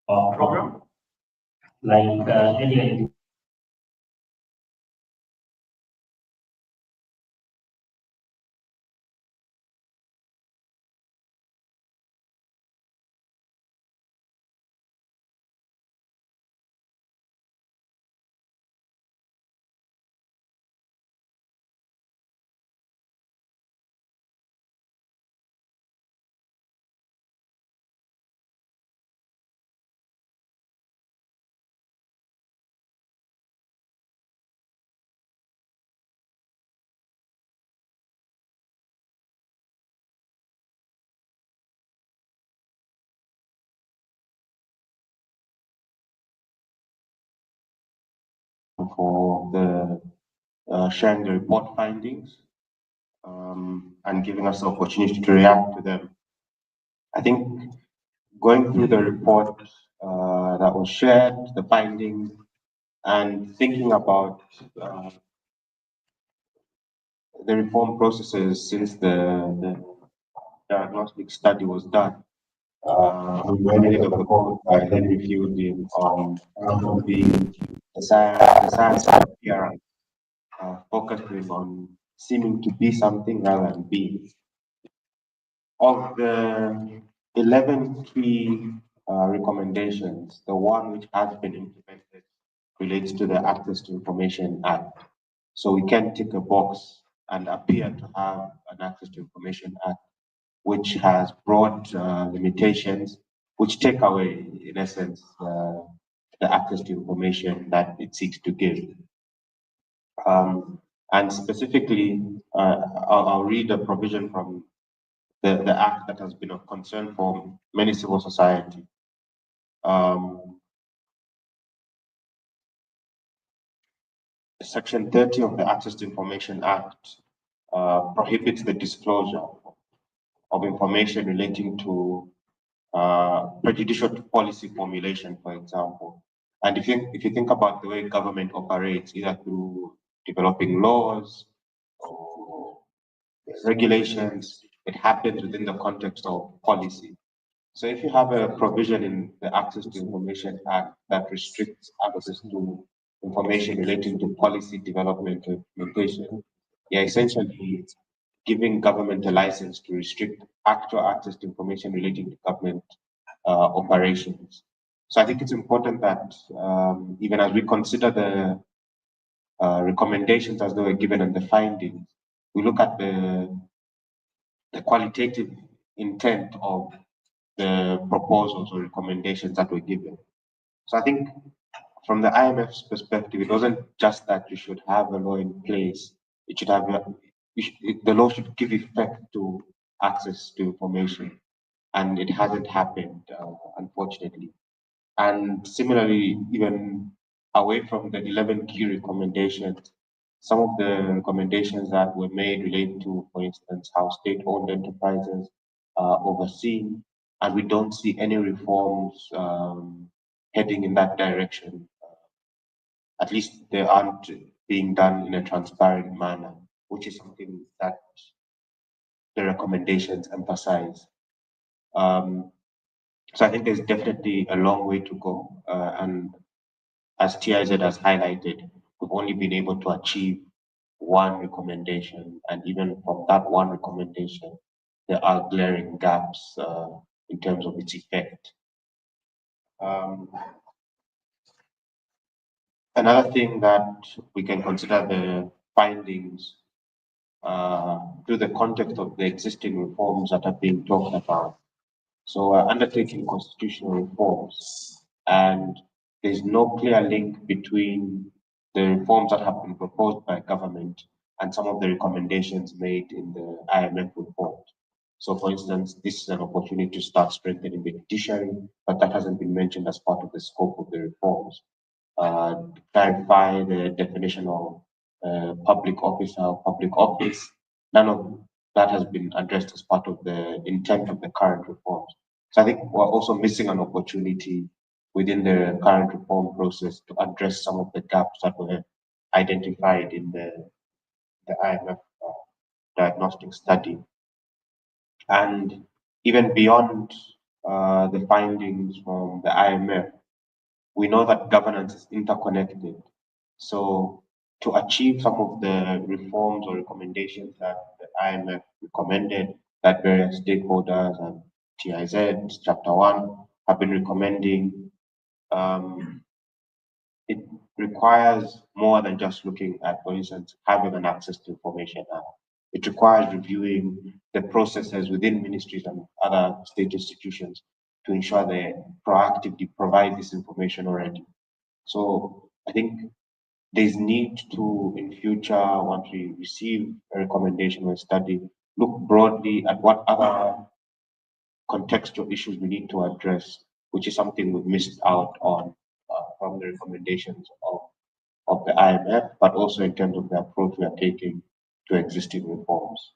program. Like earlier, for the sharing the report findings and giving us the opportunity to react to them. I think going through the report that was shared, the findings, and thinking about the reform processes since the diagnostic study was done. We made the report by Henry Fielding on the science of appearance, focusing on seeming to be something rather than being. Of the 11 key recommendations, the one which has been implemented relates to the Access to Information Act. So we can tick a box and appear to have an Access to Information Act which has broad limitations, which take away, in essence, the access to information that it seeks to give. And specifically, I'll read a provision from the act that has been of concern for many civil society. Section 30 of the Access to Information Act prohibits the disclosure of information relating to prejudicial policy formulation, for example. And if you think about the way government operates, either through developing laws or regulations, it happens within the context of policy. So if you have a provision in the Access to Information Act that restricts access to information relating to policy development and implementation, you're essentially giving government a license to restrict actual access to information relating to government operations. So I think it's important that even as we consider the recommendations as they were given and the findings, we look at the qualitative intent of the proposals or recommendations that were given. So I think from the IMF's perspective, it wasn't just that you should have a law in place. It should have the law should give effect to access to information, and it hasn't happened, unfortunately. And similarly, even away from the 11 key recommendations, some of the recommendations that were made relate to, for instance, how state-owned enterprises are overseen, and we don't see any reforms heading in that direction. At least they aren't being done in a transparent manner, which is something that the recommendations emphasize. So I think there's definitely a long way to go. And as TIZ has highlighted, we've only been able to achieve one recommendation. And even from that one recommendation, there are glaring gaps in terms of its effect. Another thing that we can consider the findings through the context of the existing reforms that are being talked about. So we're undertaking constitutional reforms, and there's no clear link between the reforms that have been proposed by government and some of the recommendations made in the IMF report. So for instance, this is an opportunity to start strengthening the judiciary, but that hasn't been mentioned as part of the scope of the reforms. Clarify the definition of public officer or public office. None of that has been addressed as part of the intent of the current reforms. So I think we're also missing an opportunity within the current reform process to address some of the gaps that were identified in the IMF diagnostic study. And even beyond the findings from the IMF, we know that governance is interconnected. So to achieve some of the reforms or recommendations that the IMF recommended, that various stakeholders and TIZ Chapter 1 have been recommending, it requires more than just looking at, for instance, having an access to information. It requires reviewing the processes within ministries and other state institutions to ensure they proactively provide this information already. So I think there's need to, in future, once we receive a recommendation or study, look broadly at what other contextual issues we need to address, which is something we've missed out on from the recommendations of the IMF, but also in terms of the approach we are taking to existing reforms.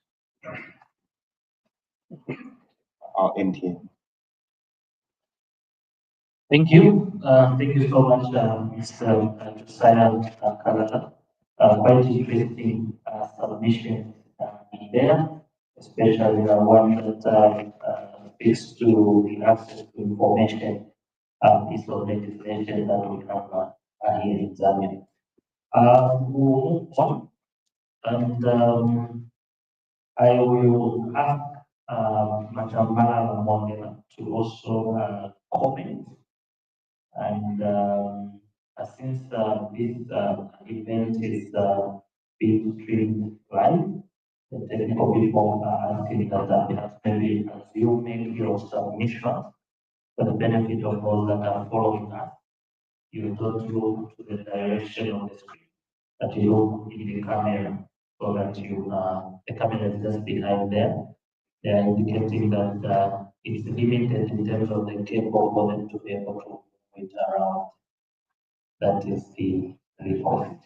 I'll end here. Thank you. Thank you so much, Mr. Josiah Kalala. Quite interesting submission there, especially one that speaks to the access to information piece of legislation that we have here in Zambia. We'll move on, and I will ask Machambala Mondela to also comment. And since this event is being streamed live, the technical people are asking that perhaps maybe assuming your submission for the benefit of those that are following us, you don't look to the direction of the screen, that you look in the camera, so that you the camera is just behind there. They are indicating that it's limited in terms of the cable for them to be able to move it around. That is the report.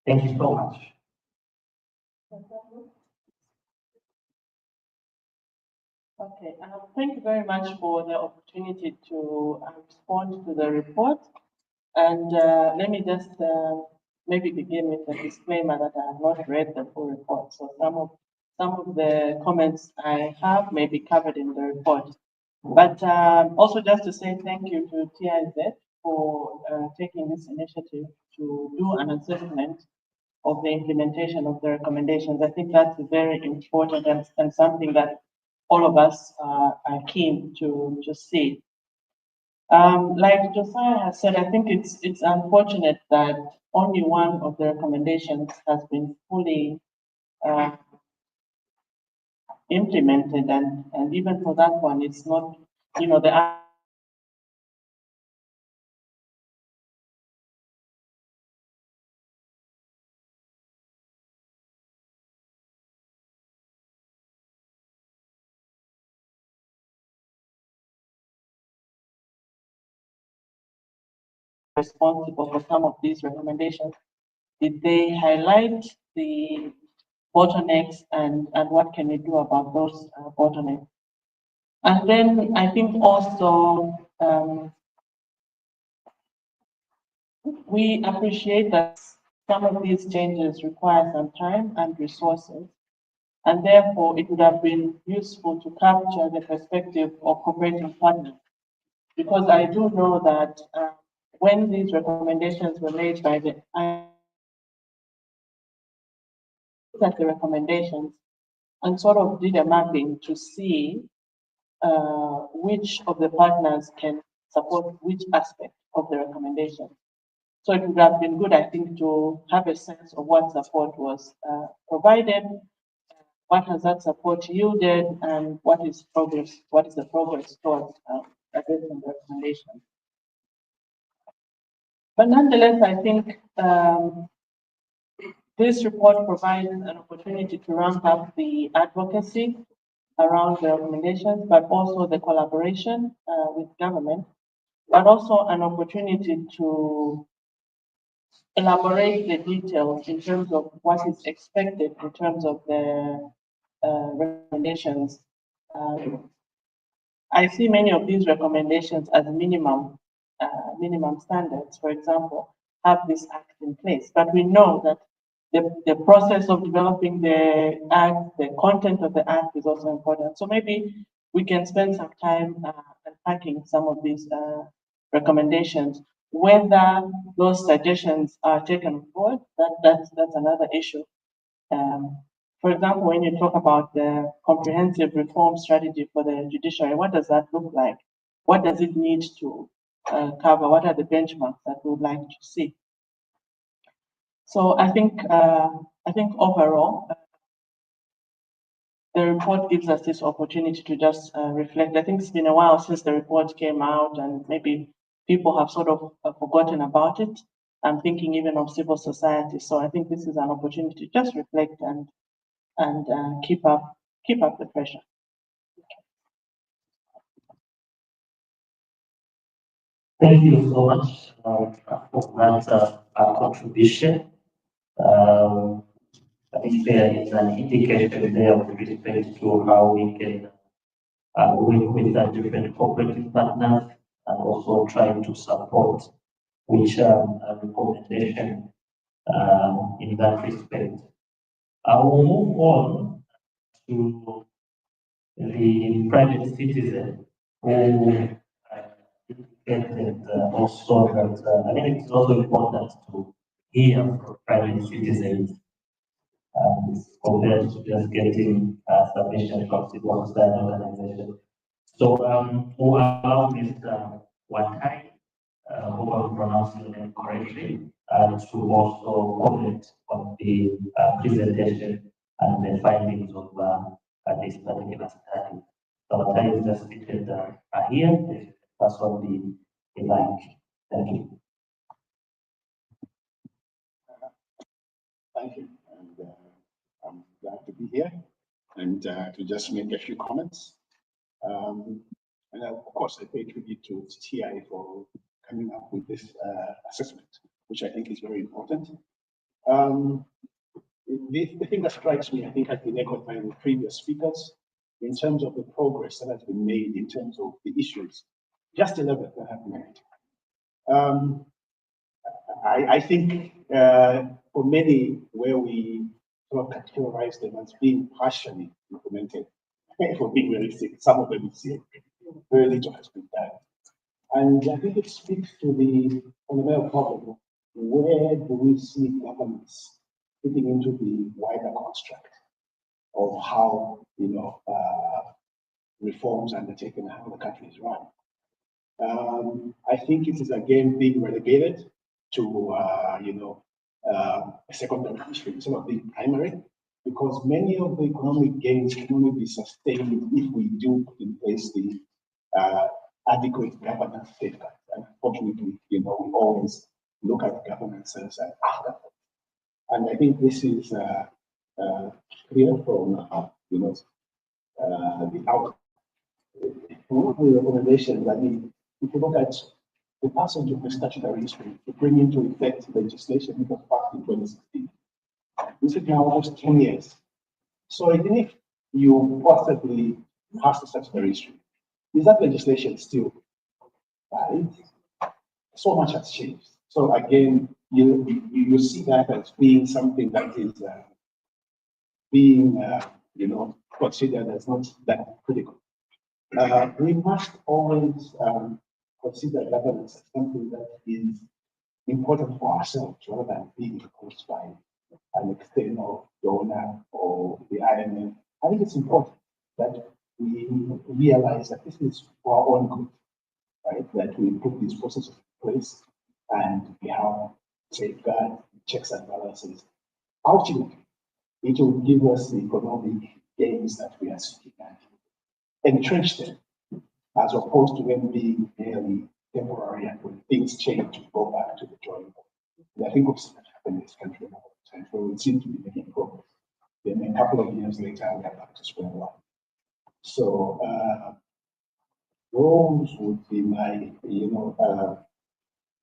Thank you so much. Okay, thank you very much for the opportunity to respond to the report. And let me just maybe begin with a disclaimer that I have not read the full report. So some of the comments I have may be covered in the report. But also just to say thank you to TIZ for taking this initiative to do an assessment of the implementation of the recommendations. I think that's very important and something that all of us are keen to see. Like Josiah has said, I think it's unfortunate that only one of the recommendations has been fully implemented, and even for that one, it's not, the responsible for some of these recommendations. Did they highlight the bottlenecks and what can we do about those bottlenecks? And then I think also we appreciate that some of these changes require some time and resources, and therefore it would have been useful to capture the perspective of cooperating partners, because I do know that when these recommendations were made by the at the recommendations and sort of did a mapping to see which of the partners can support which aspect of the recommendation. So it would have been good, I think, to have a sense of what support was provided, what has that support yielded, and what is the progress towards addressing the recommendation. But nonetheless, I think this report provides an opportunity to ramp up the advocacy around the recommendations, but also the collaboration with government, but also an opportunity to elaborate the details in terms of what is expected in terms of the recommendations. I see many of these recommendations as minimum standards. For example, have this act in place, but we know that the process of developing the act, the content of the act is also important. So maybe we can spend some time unpacking some of these recommendations. Whether those suggestions are taken on board, that's another issue. For example, when you talk about the comprehensive reform strategy for the judiciary, what does that look like? What does it need to cover? What are the benchmarks that we would like to see? So I think overall, the report gives us this opportunity to just reflect. I think it's been a while since the report came out, and maybe people have sort of forgotten about it. I'm thinking even of civil society. So I think this is an opportunity to just reflect and keep up the pressure. Thank you so much for that contribution. I think there is an indication there with respect to how we can work with our different cooperative partners and also trying to support which recommendation in that respect. I will move on to the private citizen who indicated also that I think it's also important to hear from private citizens compared to just getting submission from civil society organization. So who allow Mr. Watai, hope I'm pronouncing your name correctly, to also comment on the presentation and the findings of this particular study. So Watai is just seated here. Pass on the mic. Thank you. Thank you, and I'm glad to be here and to just make a few comments. And of course, I pay tribute to TI for coming up with this assessment, which I think is very important. The thing that strikes me, I think, has been echoed by the previous speakers in terms of the progress that has been made in terms of the issues, just 11 that have been made. I think for many, where we sort of categorize them as being partially implemented, for being realistic, some of them is very little has been done. And I think it speaks to the fundamental problem: where do we see governments fitting into the wider construct of how reforms are undertaken and how the country is run? I think it is again being relegated to a secondary issue instead of being primary, because many of the economic gains can only be sustained if we do put in place the adequate governance safeguards. And unfortunately, we always look at governance as an afterthought. And I think this is clear from the outcome. One of the recommendations, if you look at the passage of the statutory history to bring into effect legislation that was passed in 2016. This is now almost 10 years. So even if you possibly pass the statutory history, is that legislation still valid? So much has changed. So again, you see that as being something that is being considered as not that critical. We must always consider governance as something that is important for ourselves rather than being imposed by an external donor or the IMF. I think it's important that we realize that this is for our own good, right? That we put these processes in place and we have safeguards, checks and balances. Ultimately, it will give us the economic gains that we are seeking and entrench them, as opposed to them being merely temporary and when things change, we go back to the drawing board. And I think we've seen that happen in this country a lot of times, where we seem to be making progress. Then a couple of years later, we are back to square one. So those would be my,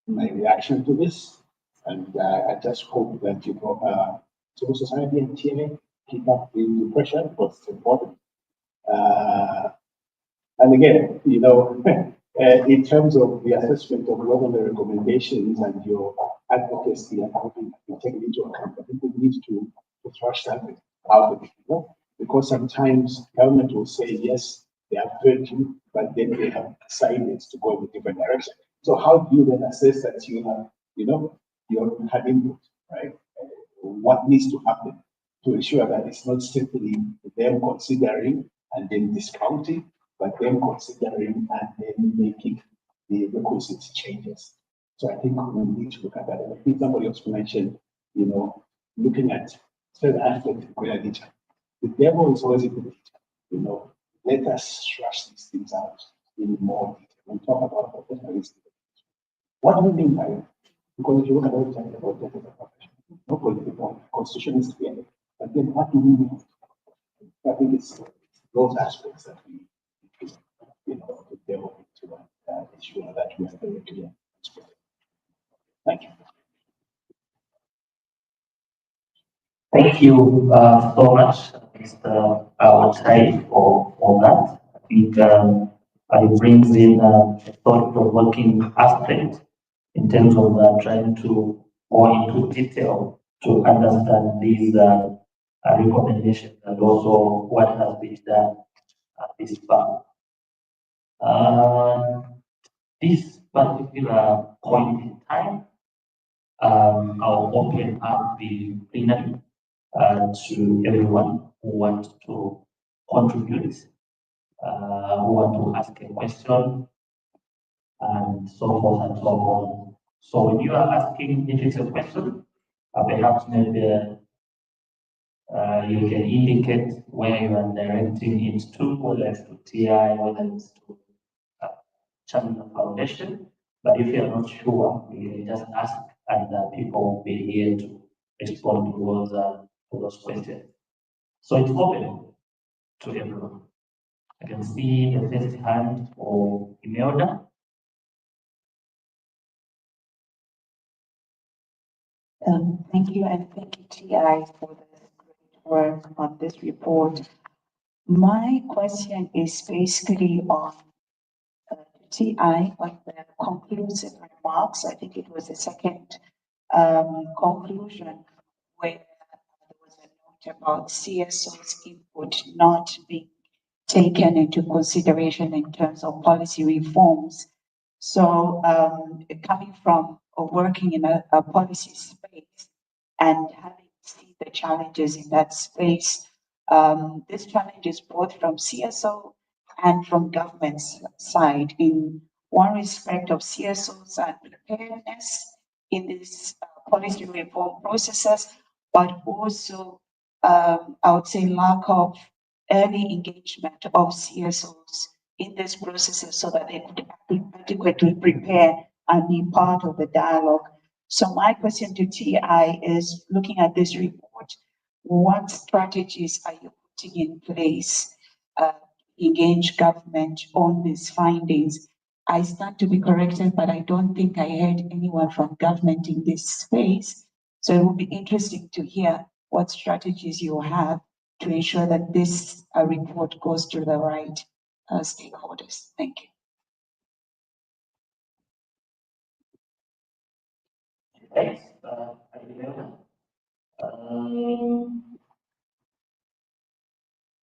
my reaction to this. And I just hope that civil society and TNA keep up the pressure because it's important. And again, in terms of the assessment of whether the recommendations and your advocacy and helping the taken into account. I think we need to thrash that out of it, because sometimes government will say, yes, they have heard you, but then they have decided to go in a different direction. So how do you then assess that you have, you have input, right? What needs to happen to ensure that it's not simply them considering and then discounting, but them considering and then making the requisite changes. So I think we need to look at that. And I think somebody also mentioned, looking at certain aspects of greater detail. The devil is always in the detail. Let us thrash these things out in more detail and talk about professionalism. What do we mean by it? Because if you look at what we're talking about, that is a profession. No political point. Constitution is clear. But then what do we mean? I think it's those aspects that we to delve into and ensure that we are very clear. Thank you. Thank you so much, Mr. Awachai, for that. I think it brings in a thought-provoking aspect in terms of trying to go into detail to understand these recommendations and also what has been done at this far. This particular point in time, I'll open up the plenary to everyone who wants to contribute, who want to ask a question, and so forth and so on. So when you are asking, if it's a question, perhaps maybe you can indicate where you are directing it to, whether it's to TI, whether it's to Channel Foundation. But if you're not sure, you just ask, and people will be here to respond to those questions. So it's open to everyone. I can see the first hand for Imelda. Thank you, and thank you, TI, for the great work on this report. My question is basically on TI, on the conclusive remarks. I think it was the second conclusion where there was a note about CSO's input not being taken into consideration in terms of policy reforms. So coming from working in a policy space and having seen the challenges in that space, this challenge is both from CSO and from government's side. In one respect of CSO's preparedness in these policy reform processes, but also I would say lack of early engagement of CSOs in these processes so that they could adequately prepare and be part of the dialogue. So my question to TI is, looking at this report, what strategies are you putting in place engage government on these findings? I stand to be corrected, but I don't think I heard anyone from government in this space. So it will be interesting to hear what strategies you have to ensure that this report goes to the right stakeholders. Thank you. Thanks.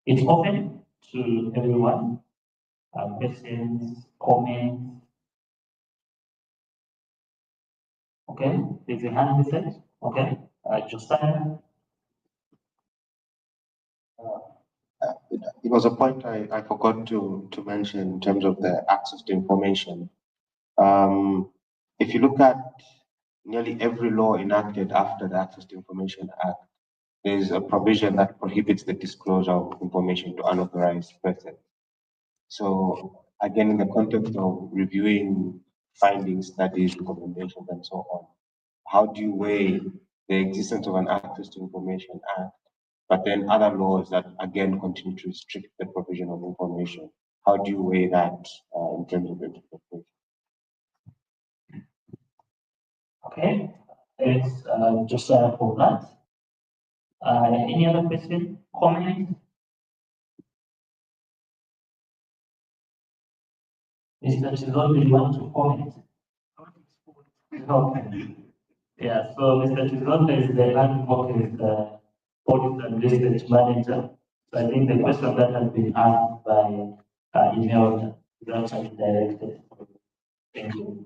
It's open to everyone. Questions, comments. Okay, there's a hand raised. Okay, Josiah. It was a point I forgot to mention in terms of the access to information. If you look at nearly every law enacted after the Access to Information Act, there's a provision that prohibits the disclosure of information to unauthorized persons. So again, in the context of reviewing findings, studies, recommendations, and so on, how do you weigh the existence of an Access to Information Act, but then other laws that again continue to restrict the provision of information? How do you weigh that in terms of interpretation? Okay, thanks, Josiah, for that. Any other question, comment? Mr. Chizol, do you want to comment? Okay. Yeah, so Mr. Chizonda is the advocate audit and research manager. So I think the question that has been asked by email is actually directed. Thank you.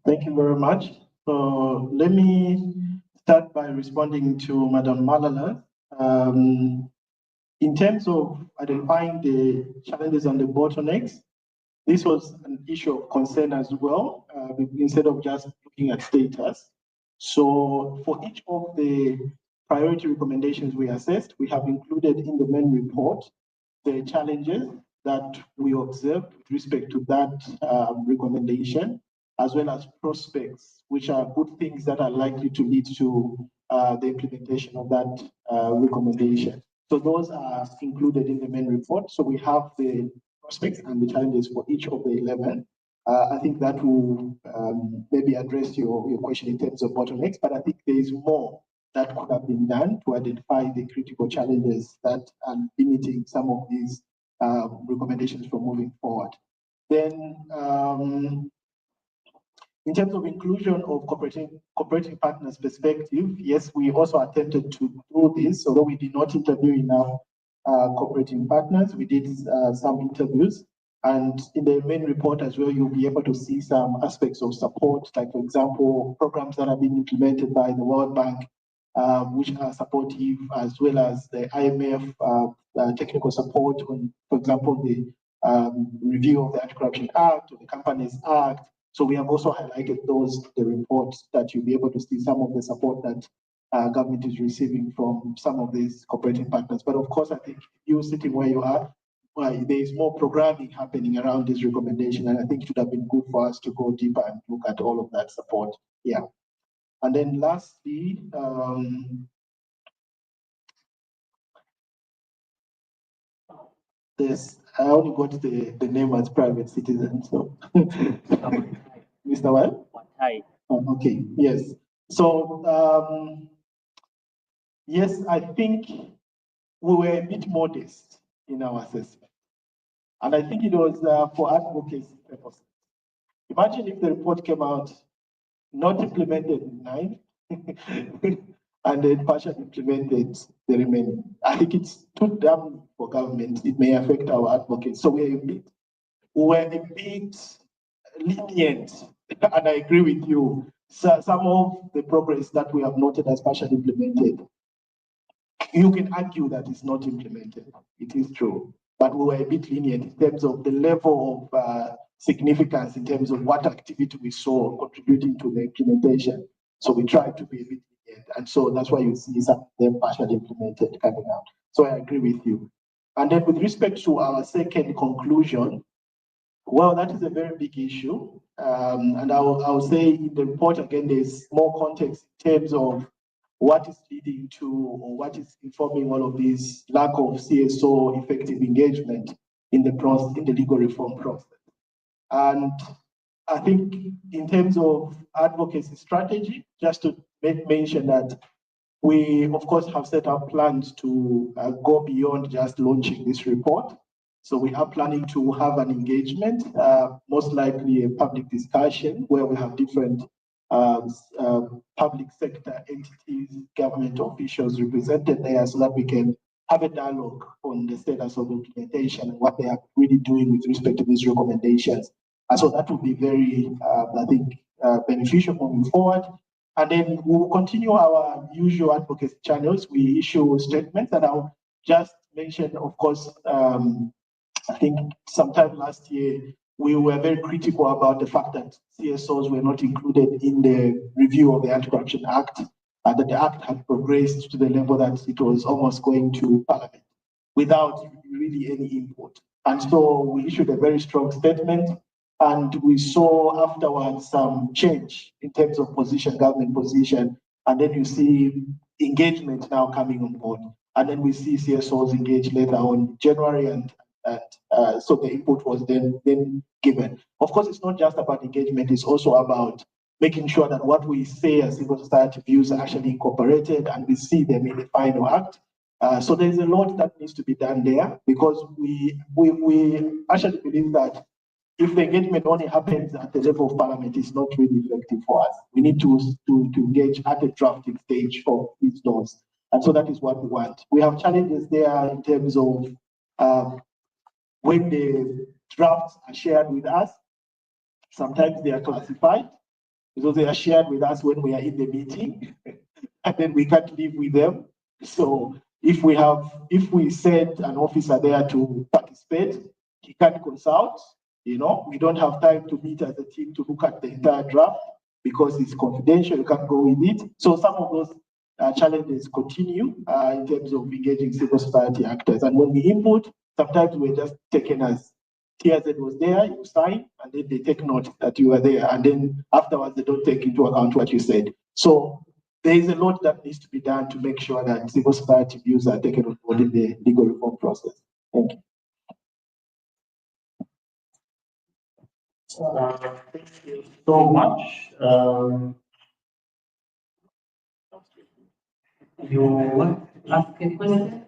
Thank you very much. So let me start by responding to Madam Malala. In terms of identifying the challenges and the bottlenecks, this was an issue of concern as well, instead of just looking at status. So for each of the priority recommendations we assessed, we have included in the main report the challenges that we observed with respect to that recommendation, as well as prospects, which are good things that are likely to lead to the implementation of that recommendation. So those are included in the main report. So we have the prospects and the challenges for each of the 11. I think that will maybe address your question in terms of bottlenecks, but I think there is more that could have been done to identify the critical challenges that are limiting some of these recommendations from moving forward. Then, in terms of inclusion of cooperating partners perspective, yes, we also attempted to do this, although we did not interview enough cooperating partners. We did some interviews, and in the main report as well, you'll be able to see some aspects of support, like for example, programs that are being implemented by the World Bank, which are supportive, as well as the IMF technical support on, for example, the review of the Anti-Corruption Act or the Companies Act. So we have also highlighted those in the report, that you'll be able to see some of the support that government is receiving from some of these cooperating partners. But of course, I think you sitting where you are, there is more programming happening around this recommendation, and I think it would have been good for us to go deeper and look at all of that support. Yeah. And then lastly, I only got the name as private citizen, so Mr. Well? Hi. Oh, okay, yes. So yes, I think we were a bit modest in our assessment, and I think it was for advocacy purposes. Imagine if the report came out not implemented in 9 and then partially implemented the remaining. I think it's too damn for government. It may affect our advocates. So we're a bit lenient, and I agree with you. So some of the progress that we have noted as partially implemented, you can argue that it's not implemented. It is true, but we were a bit lenient in terms of the level of significance, in terms of what activity we saw contributing to the implementation. So we tried to be a bit lenient, and so that's why you see some of them partially implemented coming out. So I agree with you. And then with respect to our second conclusion, well, that is a very big issue. And I'll say in the report, again, there's more context in terms of what is leading to, or what is informing all of this lack of CSO effective engagement in the legal reform process. And I think in terms of advocacy strategy, just to make mention that we, of course, have set up plans to go beyond just launching this report. So we are planning to have an engagement, most likely a public discussion, where we have different public sector entities, government officials represented there, so that we can have a dialogue on the status of implementation and what they are really doing with respect to these recommendations. And so that will be very, I think, beneficial moving forward. And then we'll continue our usual advocacy channels. We issue statements, and I'll just mention, of course, I think sometime last year, we were very critical about the fact that CSOs were not included in the review of the Anti-Corruption Act, and that the Act had progressed to the level that it was almost going to Parliament without really any input. And so we issued a very strong statement, and we saw afterwards some change in terms of position, government position, and then you see engagement now coming on board. And then we see CSOs engage later on January, and so the input was then given. Of course, it's not just about engagement, it's also about making sure that what we say as civil society views are actually incorporated and we see them in the final act. So there's a lot that needs to be done there, because we actually believe that if the engagement only happens at the level of parliament, it's not really effective for us. We need to engage at the drafting stage of these laws. And so that is what we want. We have challenges there in terms of when the drafts are shared with us, sometimes they are classified, because they are shared with us when we are in the meeting, and then we can't live with them. So if we send an officer there to participate, he can't consult. We don't have time to meet as a team to look at the entire draft because it's confidential. You can't go with it. So some of those challenges continue in terms of engaging civil society actors. And when we input, sometimes we're just taken as TI-Z was there, you sign, and then they take note that you were there. And then afterwards, they don't take into account what you said. So there is a lot that needs to be done to make sure that civil society views are taken on board in the legal reform process. Thank you. Thank you so much. You want to ask a question?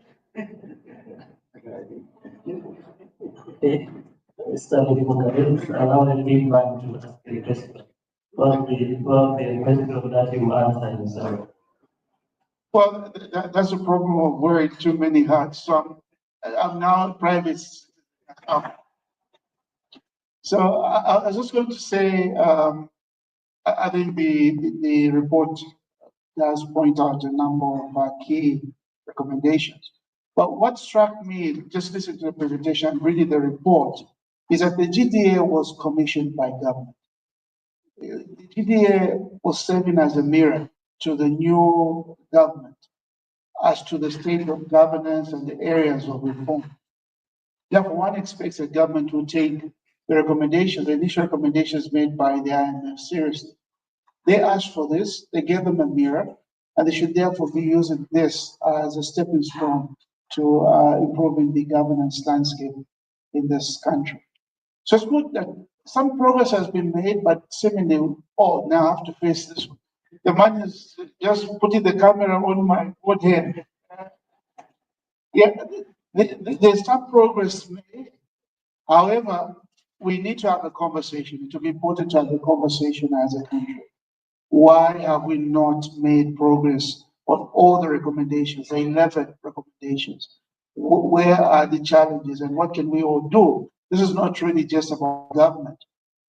Okay. Allow the big man to ask a question. Well, the question of that you answer yourself. Well, that's the problem of wearing too many hats. So I'm now a private. So I was just going to say, I think the report does point out a number of key recommendations. But what struck me, just listening to the presentation and reading the report, is that the GDA was commissioned by government. The GDA was serving as a mirror to the new government as to the state of governance and the areas of reform. Therefore, one expects the government will take the recommendations, the initial recommendations made by the IMF seriously. They asked for this, they gave them a mirror, and they should therefore be using this as a stepping stone to improving the governance landscape in this country. So it's good that some progress has been made, but seemingly, now I have to face this one. The man is just putting the camera on my head. Yeah, there's some progress made. However, we need to have a conversation. It will be important to have a conversation as a country. Why have we not made progress on all the recommendations, the 11 recommendations? Where are the challenges and what can we all do? This is not really just about government.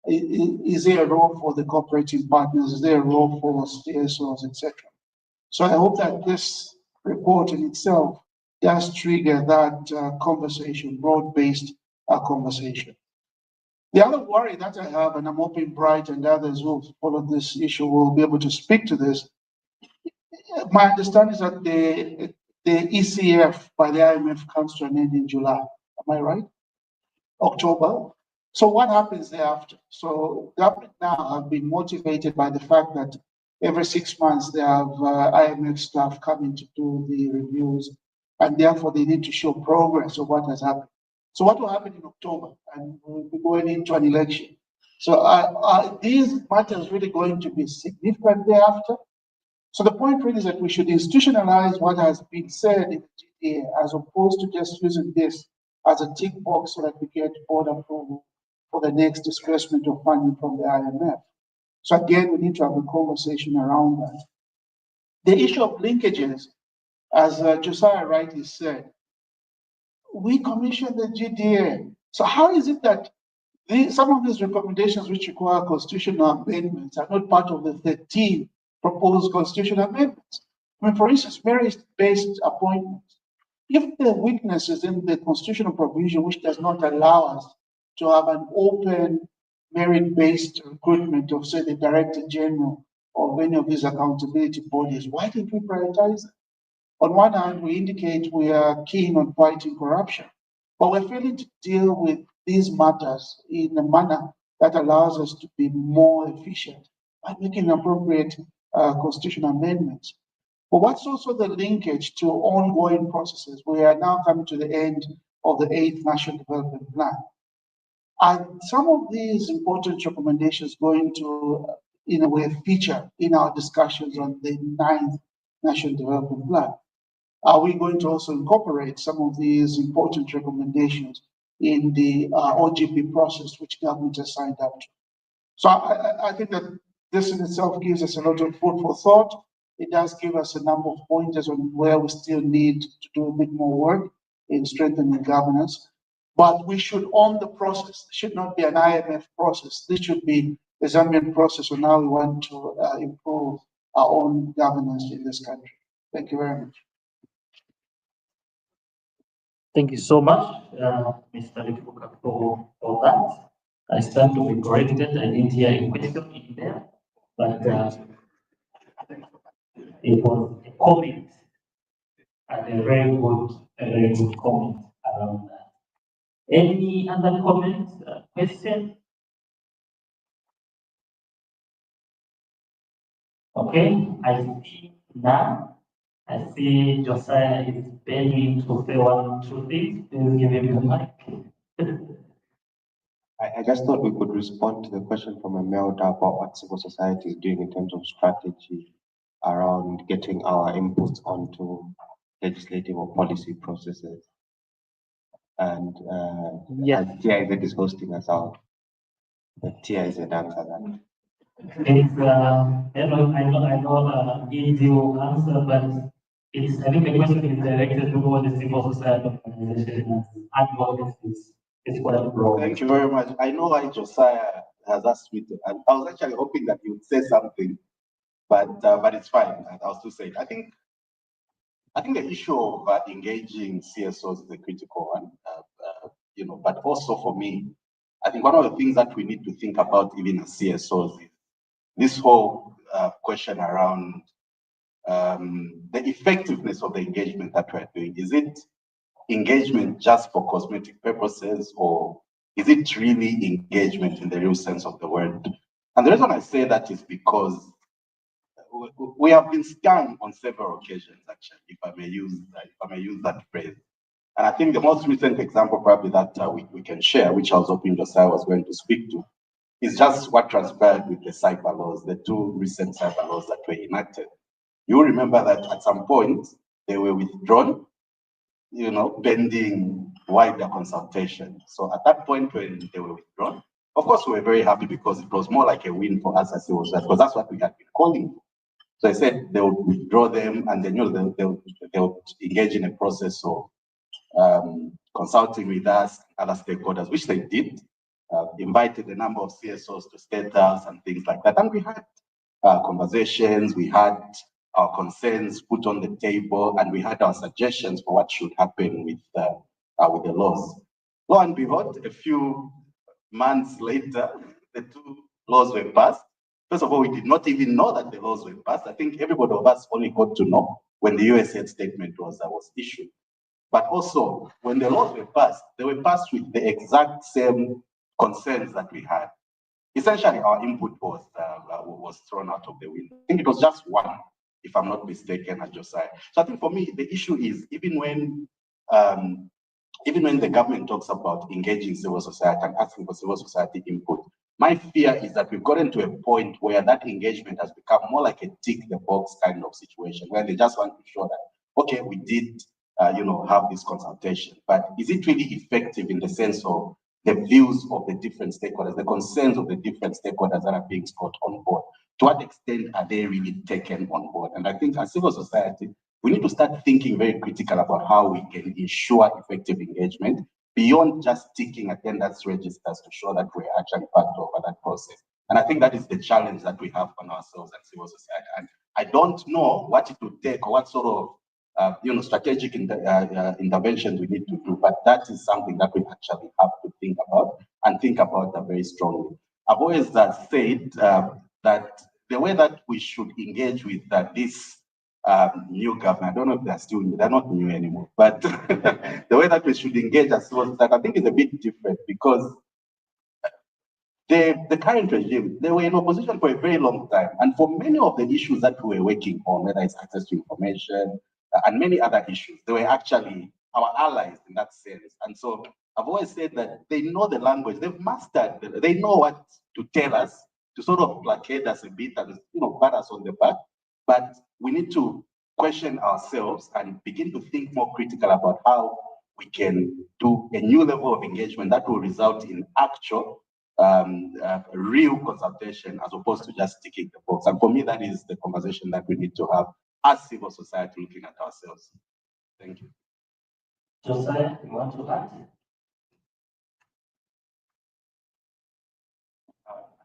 Is there a role for the cooperating partners? Is there a role for CSOs, etc.? So I hope that this report in itself does trigger that conversation, broad-based conversation. The other worry that I have, and I'm hoping Bright and others who follow this issue will be able to speak to this, my understanding is that the ECF by the IMF comes to an end in July. Am I right? October. So what happens thereafter? So government now have been motivated by the fact that every 6 months they have IMF staff coming to do the reviews, and therefore they need to show progress of what has happened. So what will happen in October? And we'll be going into an election. So are these matters really going to be significant thereafter? So the point really is that we should institutionalize what has been said in the GDA as opposed to just using this as a tick box so that we get board approval for the next disbursement of funding from the IMF. So again, we need to have a conversation around that. The issue of linkages, as Josiah rightly said, we commissioned the GDA. So how is it that some of these recommendations which require constitutional amendments are not part of the 13 proposed constitutional amendments? I mean, for instance, merit-based appointments. If the weakness is in the constitutional provision which does not allow us to have an open merit-based recruitment of, say, the Director General of any of these accountability bodies, why didn't we prioritize it? On one hand, we indicate we are keen on fighting corruption, but we're failing to deal with these matters in a manner that allows us to be more efficient by making appropriate constitutional amendments. But what's also the linkage to ongoing processes? We are now coming to the end of the 8th National Development Plan. And some of these important recommendations going to, in a way, feature in our discussions on the 9th National Development Plan. Are we going to also incorporate some of these important recommendations in the OGP process, which government has signed up to. So I think that this in itself gives us a lot of food for thought. It does give us a number of pointers on where we still need to do a bit more work in strengthening governance. But we should own the process. It should not be an IMF process. This should be the Zambian process on how we want to improve our own governance in this country. Thank you very much. Thank you so much, Mr. Lifuka, for that. I stand to be corrected. I didn't hear a question in there, but it was a comment and a very good comment around that. Any other comments, questions? Okay, I see now. I see Josiah is begging to say 1 or 2 things. Please give him the mic. I just thought we could respond to the question from Imelda about what civil society is doing in terms of strategy around getting our inputs onto legislative or policy processes. And yes, TI-Z is hosting us out. The TI-Z answer that. It's I know easy will answer, but it's I think the question is directed toward the civil society organization advocacy. It's quite broad. Thank you very much. I know why Josiah has asked me to, and I was actually hoping that you would say something, but it's fine. I'll still say it. I think the issue of engaging CSOs is a critical one, but also for me, I think one of the things that we need to think about even as CSOs is this whole question around the effectiveness of the engagement that we're doing. Is it engagement just for cosmetic purposes, or is it really engagement in the real sense of the word? And the reason I say that is because we have been scammed on several occasions, actually, if I may use that phrase. And I think the most recent example probably that we can share, which I was hoping Josiah was going to speak to, is just what transpired with the cyber laws, the 2 recent cyber laws that were enacted. You remember that at some point they were withdrawn, pending wider consultation. So at that point when they were withdrawn, of course we were very happy because it was more like a win for us as civil society, because that's what we had been calling. So I said they would withdraw them, and then they would engage in a process of consulting with us, other stakeholders, which they did. Invited a number of CSOs to state us and things like that. And we had conversations, we had our concerns put on the table, and we had our suggestions for what should happen with the laws. Lo and behold, a few months later, the 2 laws were passed. First of all, we did not even know that the laws were passed. I think everybody of us only got to know when the USAID statement was issued. But also, when the laws were passed, they were passed with the exact same concerns that we had. Essentially, our input was thrown out of the window. I think it was just one, if I'm not mistaken, at Josiah. So I think for me, the issue is even when the government talks about engaging civil society and asking for civil society input, my fear is that we've gotten to a point where that engagement has become more like a tick the box kind of situation, where they just want to show that, okay, we did, have this consultation, but is it really effective in the sense of the views of the different stakeholders, the concerns of the different stakeholders that are being brought on board? To what extent are they really taken on board? And I think as civil society, we need to start thinking very critical about how we can ensure effective engagement beyond just ticking attendance registers to show that we're actually part of that process. And I think that is the challenge that we have on ourselves as civil society. And I don't know what it would take or what sort of strategic interventions we need to do, but that is something that we actually have to think about and think about very strongly. I've always said that the way that we should engage with this new government, I don't know if they're not new anymore, but the way that we should engage as civil society, I think is a bit different, because the current regime, they were in opposition for a very long time. And for many of the issues that we were working on, whether it's access to information and many other issues, they were actually our allies in that sense. And so I've always said that they know the language, they've mastered, they know what to tell us, to sort of placate us a bit and pat us on the back. But we need to question ourselves and begin to think more critical about how we can do a new level of engagement that will result in actual real consultation as opposed to just ticking the box. And for me, that is the conversation that we need to have as civil society looking at ourselves. Thank you. Josiah, you want to add?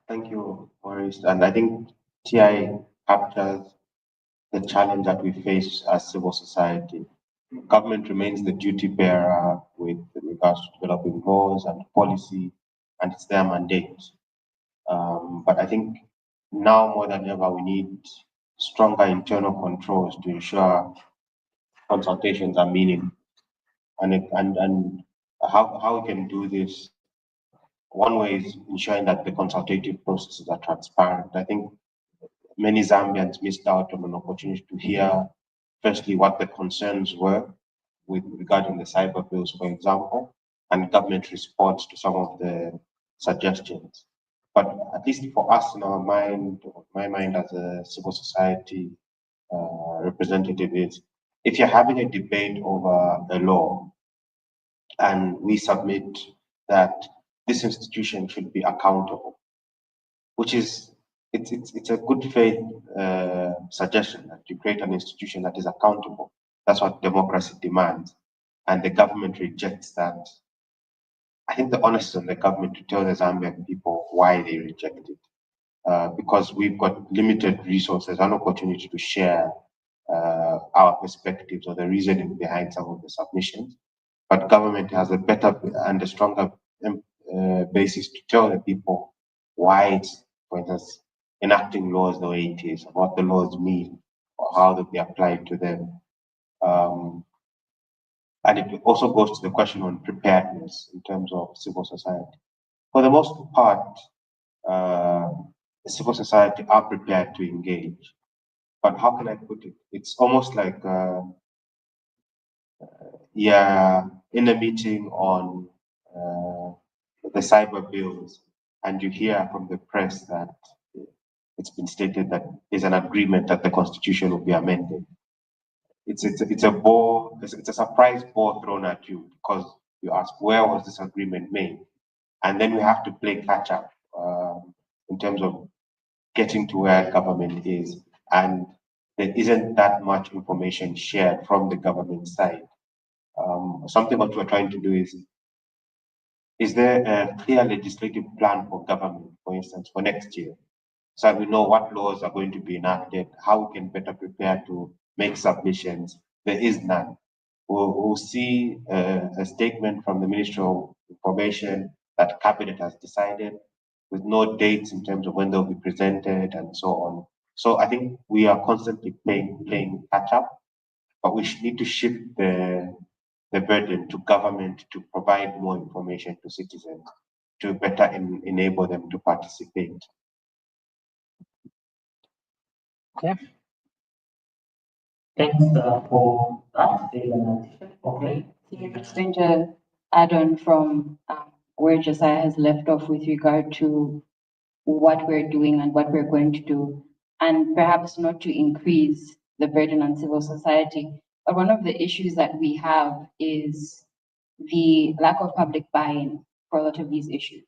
Thank you, Maurice. And I think TI captures the challenge that we face as civil society. Government remains the duty bearer with regards to developing laws and policy, and it's their mandate. But I think now more than ever, we need stronger internal controls to ensure consultations are meaningful. And how we can do this, one way is ensuring that the consultative processes are transparent. I think many Zambians missed out on an opportunity to hear, firstly, what the concerns were regarding the cyber bills, for example, and government response to some of the suggestions. But at least for us in our mind, my mind as a civil society representative is, if you're having a debate over a law and we submit that this institution should be accountable, which is, it's a good faith suggestion that you create an institution that is accountable. That's what democracy demands. And the government rejects that. I think the onus is on the government to tell the Zambian people why they reject it. Because we've got limited resources and opportunity to share our perspectives or the reasoning behind some of the submissions. But government has a better and a stronger basis to tell the people why it's, for instance, enacting laws the way it is, what the laws mean, or how they be applied to them. And it also goes to the question on preparedness in terms of civil society. For the most part, civil society are prepared to engage. But how can I put it? It's almost like, yeah, in a meeting on the cyber bills, and you hear from the press that it's been stated that there's an agreement that the constitution will be amended. It's a surprise ball thrown at you, because you ask, where was this agreement made? And then we have to play catch up in terms of getting to where government is, and there isn't that much information shared from the government side. Something what we're trying to do is there a clear legislative plan for government, for instance, for next year, so that we know what laws are going to be enacted, how we can better prepare to make submissions? There is none. We'll see a statement from the Ministry of Information that Cabinet has decided, with no dates in terms of when they'll be presented and so on. So I think we are constantly playing catch up, but we need to shift the burden to government to provide more information to citizens to better enable them to participate. Okay. Thanks for that. Okay. Just going to add on from where Josiah has left off with regard to what we're doing and what we're going to do, and perhaps not to increase the burden on civil society. But one of the issues that we have is the lack of public buy-in for a lot of these issues.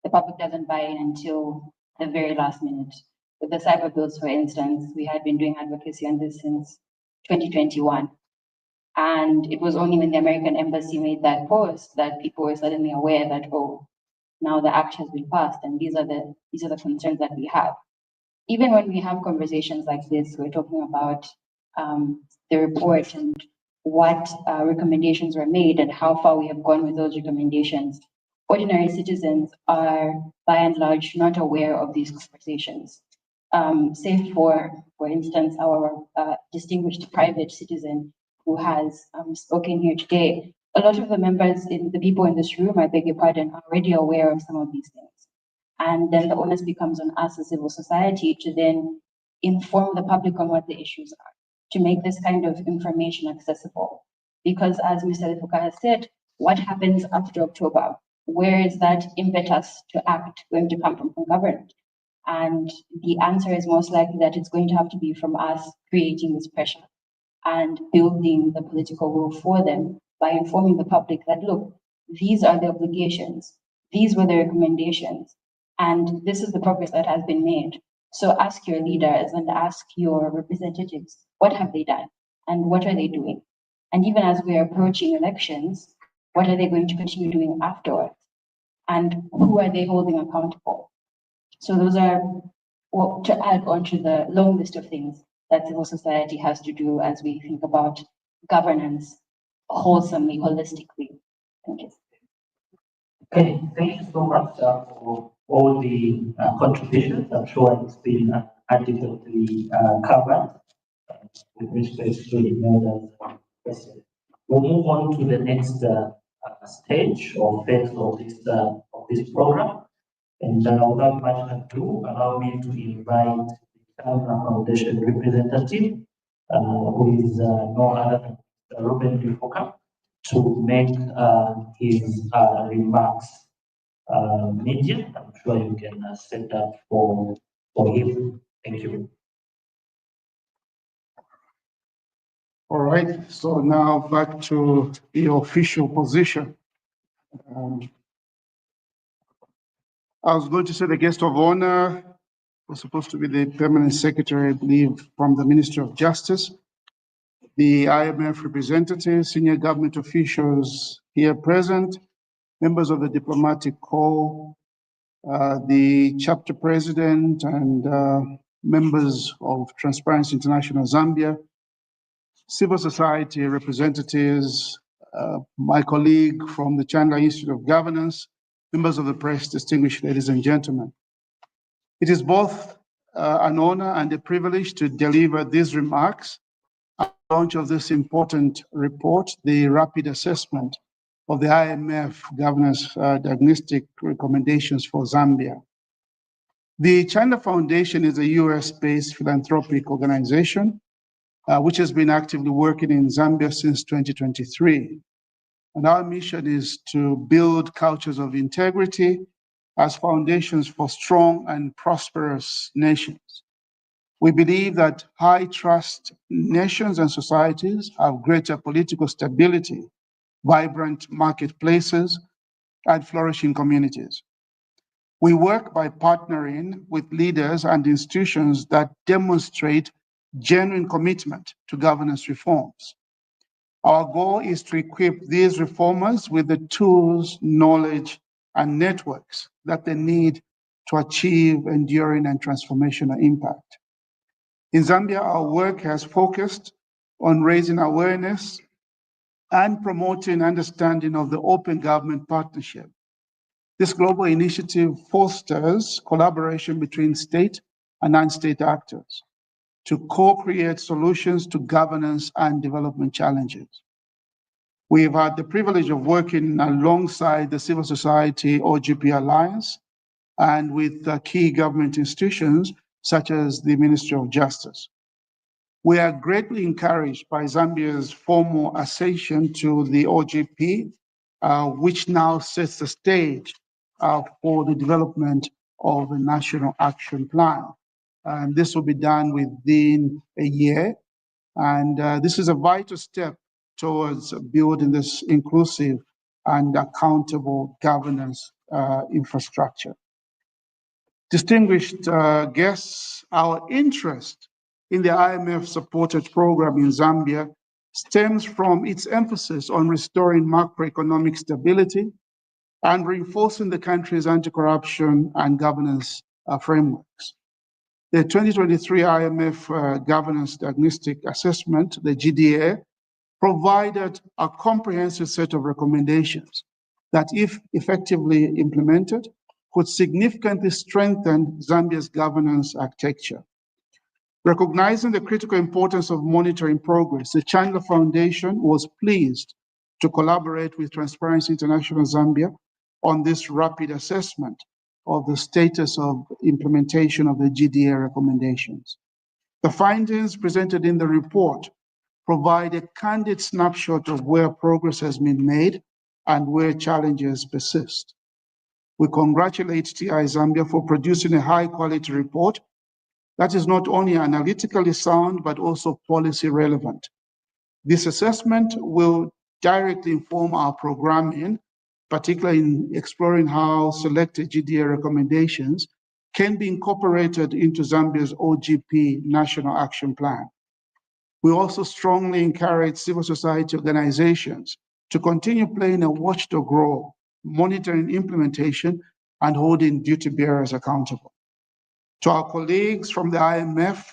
The public doesn't buy in until the very last minute. With the cyber bills, for instance, we had been doing advocacy on this since 2021. And it was only when the American embassy made that post that people were suddenly aware that, oh, now the act has been passed, and these are the concerns that we have. Even when we have conversations like this, we're talking about the report and what recommendations were made and how far we have gone with those recommendations. Ordinary citizens are, by and large, not aware of these conversations. Save for instance, our distinguished private citizen who has spoken here today. A lot of the members, the people in this room, I beg your pardon, are already aware of some of these things. And then the onus becomes on us as civil society to then inform the public on what the issues are, to make this kind of information accessible. Because as Mr. Lefuka has said, what happens after October? Where is that impetus to act going to come from government? And the answer is most likely that it's going to have to be from us creating this pressure and building the political will for them, by informing the public that, look, these are the obligations, these were the recommendations, and this is the progress that has been made. So ask your leaders and ask your representatives, what have they done and what are they doing? And even as we are approaching elections, what are they going to continue doing afterwards? And who are they holding accountable? So those are what to add on to the long list of things that civil society has to do as we think about governance wholesomely, holistically. Thank you. Okay, thank you so much for all the contributions. I'm sure it's been adequately covered with respect to the matters question. We'll move on to the next stage or phase of this program. And without much ado, allow me to invite the China Foundation representative, who is no other than Ruben Dufoka, to make his remarks. Media, I'm sure you can set that for him. Thank you. All right, so now back to the official position. I was going to say the guest of honor was supposed to be the permanent secretary, I believe, from the Ministry of Justice, the IMF representatives, senior government officials here present, members of the diplomatic corps, the chapter president and members of Transparency International Zambia, civil society representatives, my colleague from the Chandler Institute of Governance, members of the press, distinguished ladies and gentlemen. It is both an honor and a privilege to deliver these remarks at the launch of this important report, the rapid assessment of the IMF Governance Diagnostic recommendations for Zambia. The China Foundation is a US-based philanthropic organization which has been actively working in Zambia since 2023. And our mission is to build cultures of integrity as foundations for strong and prosperous nations. We believe that high trust nations and societies have greater political stability, vibrant marketplaces, and flourishing communities. We work by partnering with leaders and institutions that demonstrate genuine commitment to governance reforms. Our goal is to equip these reformers with the tools, knowledge, and networks that they need to achieve enduring and transformational impact. In Zambia, our work has focused on raising awareness and promoting understanding of the Open Government Partnership. This global initiative fosters collaboration between state and non-state actors to co-create solutions to governance and development challenges. We've had the privilege of working alongside the Civil Society OGP Alliance and with key government institutions such as the Ministry of Justice. We are greatly encouraged by Zambia's formal accession to the OGP, which now sets the stage for the development of a national action plan. And this will be done within a year. And this is a vital step towards building this inclusive and accountable governance infrastructure. Distinguished guests, our interest in the IMF-supported program in Zambia stems from its emphasis on restoring macroeconomic stability and reinforcing the country's anti-corruption and governance frameworks. The 2023 IMF Governance Diagnostic Assessment, the GDA, provided a comprehensive set of recommendations that, if effectively implemented, could significantly strengthen Zambia's governance architecture. Recognizing the critical importance of monitoring progress, the Chandler Foundation was pleased to collaborate with Transparency International Zambia on this rapid assessment of the status of implementation of the GDA recommendations. The findings presented in the report provide a candid snapshot of where progress has been made and where challenges persist. We congratulate TI-Zambia for producing a high-quality report that is not only analytically sound, but also policy relevant. This assessment will directly inform our programming, particularly in exploring how selected GDA recommendations can be incorporated into Zambia's OGP National Action Plan. We also strongly encourage civil society organizations to continue playing a watchdog role, monitoring implementation and holding duty bearers accountable. To our colleagues from the IMF,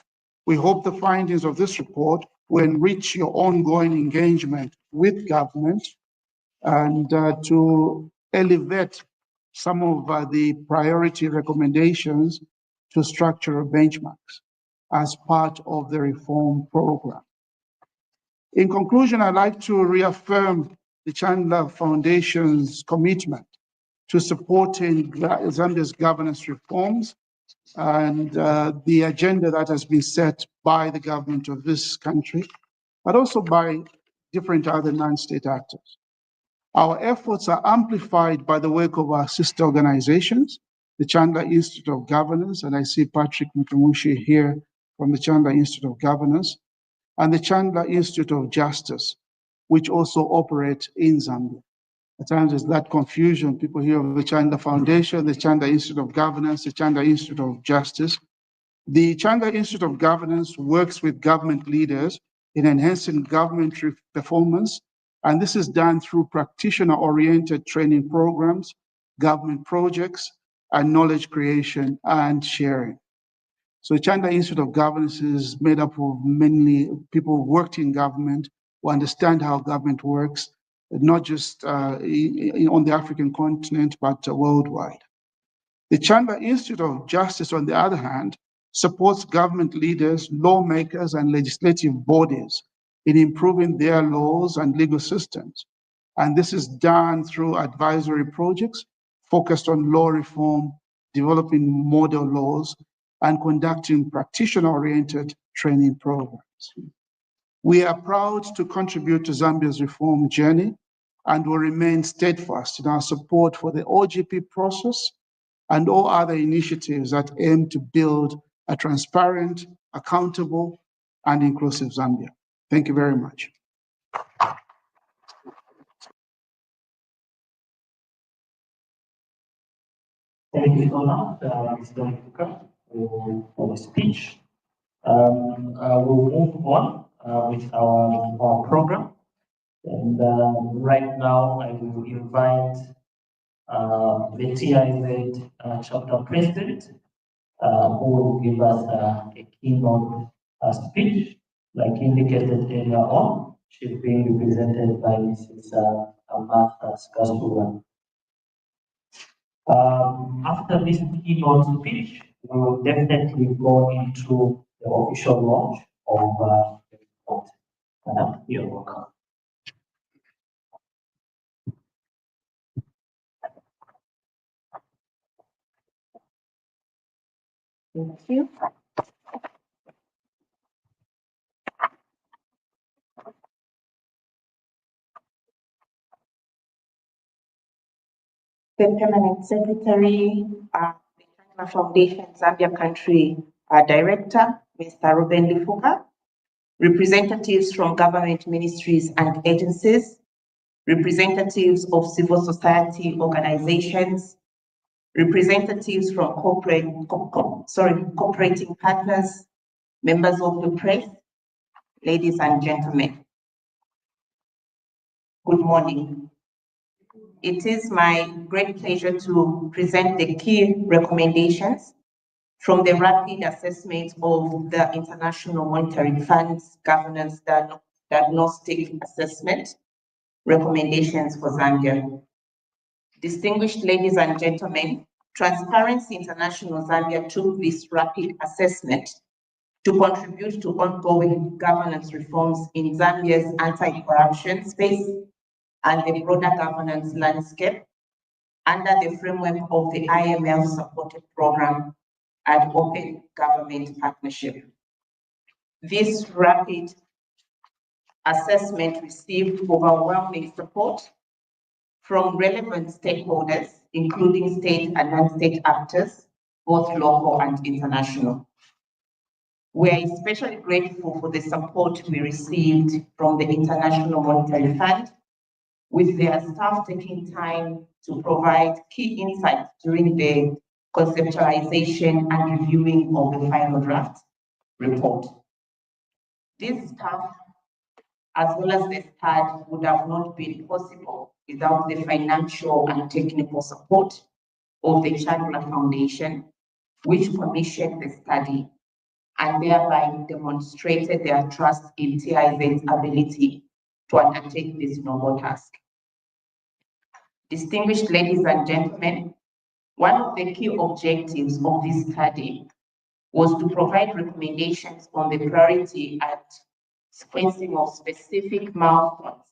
we hope the findings of this report will enrich your ongoing engagement with government and to elevate some of the priority recommendations to structural benchmarks as part of the reform program. In conclusion, I'd like to reaffirm the Chandler Foundation's commitment to supporting Zambia's governance reforms and the agenda that has been set by the government of this country, but also by different other non-state actors. Our efforts are amplified by the work of our sister organizations, the Chandler Institute of Governance, and I see Patrick Mutumushi here from the Chandler Institute of Governance, and the Chandler Institute of Justice, which also operate in Zambia. At times there's that confusion. People hear of the Chandler Foundation, the Chandler Institute of Governance, the Chandler Institute of Justice. The Chandler Institute of Governance works with government leaders in enhancing government performance, and this is done through practitioner-oriented training programs, government projects, and knowledge creation and sharing. So the Chandler Institute of Governance is made up of mainly people who worked in government, who understand how government works, not just on the African continent, but worldwide. The Chandler Institute of Justice, on the other hand, supports government leaders, lawmakers, and legislative bodies in improving their laws and legal systems. And this is done through advisory projects focused on law reform, developing model laws, and conducting practitioner-oriented training programs. We are proud to contribute to Zambia's reform journey and will remain steadfast in our support for the OGP process and all other initiatives that aim to build a transparent, accountable, and inclusive Zambia. Thank you very much. Thank you so much, Mr. Tuka, for the speech. We'll move on with our program. And right now, I will invite the TI-Z chapter president, who will give us a keynote speech, like indicated earlier on. She's being represented by Mrs. Martha Skasula. After this keynote speech, we will definitely go into the official launch of the report. You're welcome. Thank you. The Permanent Secretary, the International Foundation Zambia Country Director, Mr. Ruben Lifuka, representatives from government ministries and agencies, representatives of civil society organizations, representatives from cooperating partners, members of the press, ladies and gentlemen. Good morning. It is my great pleasure to present the key recommendations from the rapid assessment of the International Monetary Fund's Governance Diagnostic Assessment recommendations for Zambia. Distinguished ladies and gentlemen, Transparency International Zambia took this rapid assessment to contribute to ongoing governance reforms in Zambia's anti-corruption space and the broader governance landscape under the framework of the IMF supported program and open government partnership. This rapid assessment received overwhelming support from relevant stakeholders, including state and non-state actors, both local and international. We are especially grateful for the support we received from the International Monetary Fund with their staff taking time to provide key insights during the conceptualization and reviewing of the final draft report. This staff, as well as the study, would have not been possible without the financial and technical support of the Chandler Foundation, which commissioned the study and thereby demonstrated their trust in TI-Z's ability to undertake this noble task. Distinguished ladies and gentlemen, one of the key objectives of this study was to provide recommendations on the priority and sequencing of specific milestones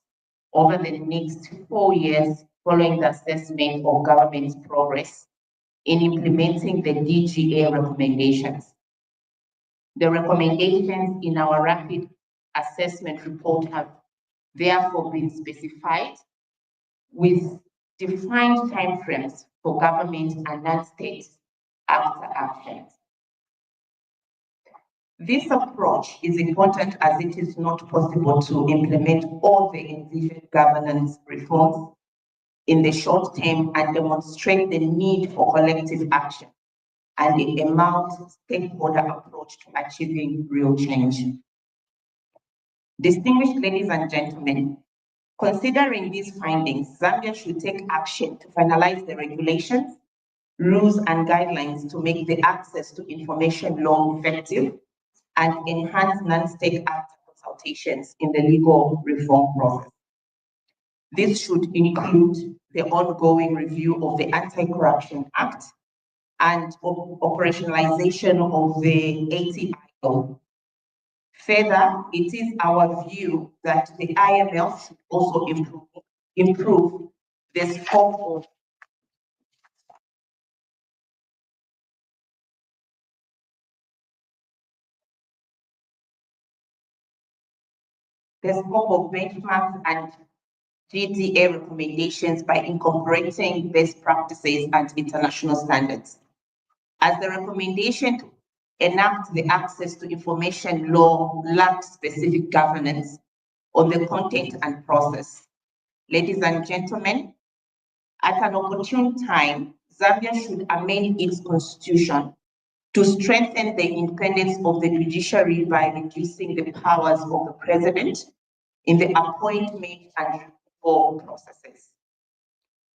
over the next 4 years following the assessment of government's progress in implementing the DGA recommendations. The recommendations in our rapid assessment report have therefore been specified with defined timeframes for government and non-state after actions. This approach is important as it is not possible to implement all the envisioned governance reforms in the short term and demonstrate the need for collective action and a multi-stakeholder approach to achieving real change. Distinguished ladies and gentlemen, considering these findings, Zambia should take action to finalize the regulations, rules, and guidelines to make the access to information law effective and enhance non-state actor consultations in the legal reform process. This should include the ongoing review of the Anti-Corruption Act and operationalization of the ATI law. Further, it is our view that the IMF should also improve the scope of benchmarks and GDA recommendations by incorporating best practices and international standards. As the recommendation to enact the access to information law lacked specific governance on the content and process. Ladies and gentlemen, at an opportune time, Zambia should amend its constitution to strengthen the independence of the judiciary by reducing the powers of the president in the appointment and reform processes.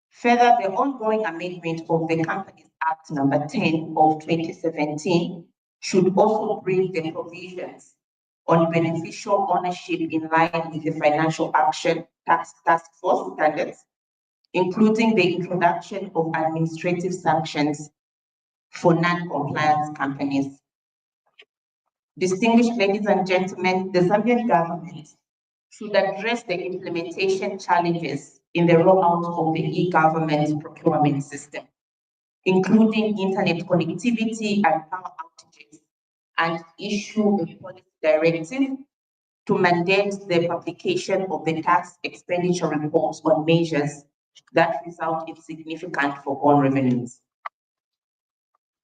Further, the ongoing amendment of the Companies Act number 10 of 2017 should also bring the provisions on beneficial ownership in line with the Financial Action Task Force standards, including the introduction of administrative sanctions for non-compliance companies. Distinguished ladies and gentlemen, the Zambian government should address the implementation challenges in the rollout of the e-government procurement system, including internet connectivity and power outages, and issue a policy directive to mandate the publication of the tax expenditure reports on measures that result in significant foregone revenues.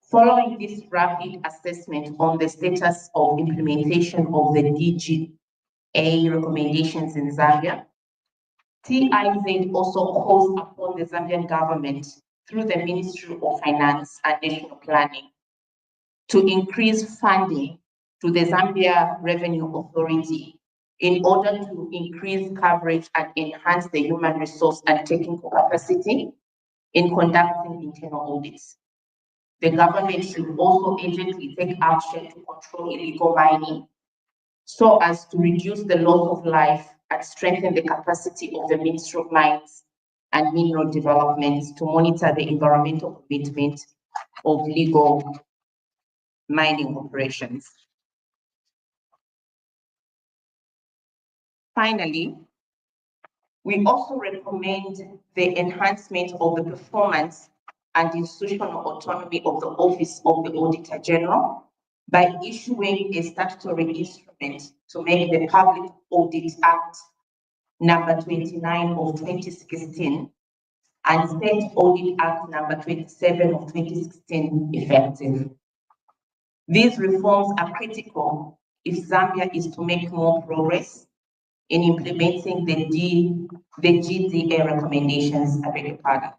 Following this rapid assessment on the status of implementation of the DGA recommendations in Zambia, TI-Z also calls upon the Zambian government through the Ministry of Finance and National Planning to increase funding to the Zambia Revenue Authority in order to increase coverage and enhance the human resource and technical capacity in conducting internal audits. The government should also urgently take action to control illegal mining so as to reduce the loss of life and strengthen the capacity of the Ministry of Mines and Mineral Development to monitor the environmental commitment of legal mining operations. Finally, we also recommend the enhancement of the performance and institutional autonomy of the Office of the Auditor General by issuing a statutory instrument to make the Public Audit Act number 29 of 2016 and State Audit Act number 27 of 2016 effective. These reforms are critical if Zambia is to make more progress in implementing the GDA recommendations. I beg your pardon.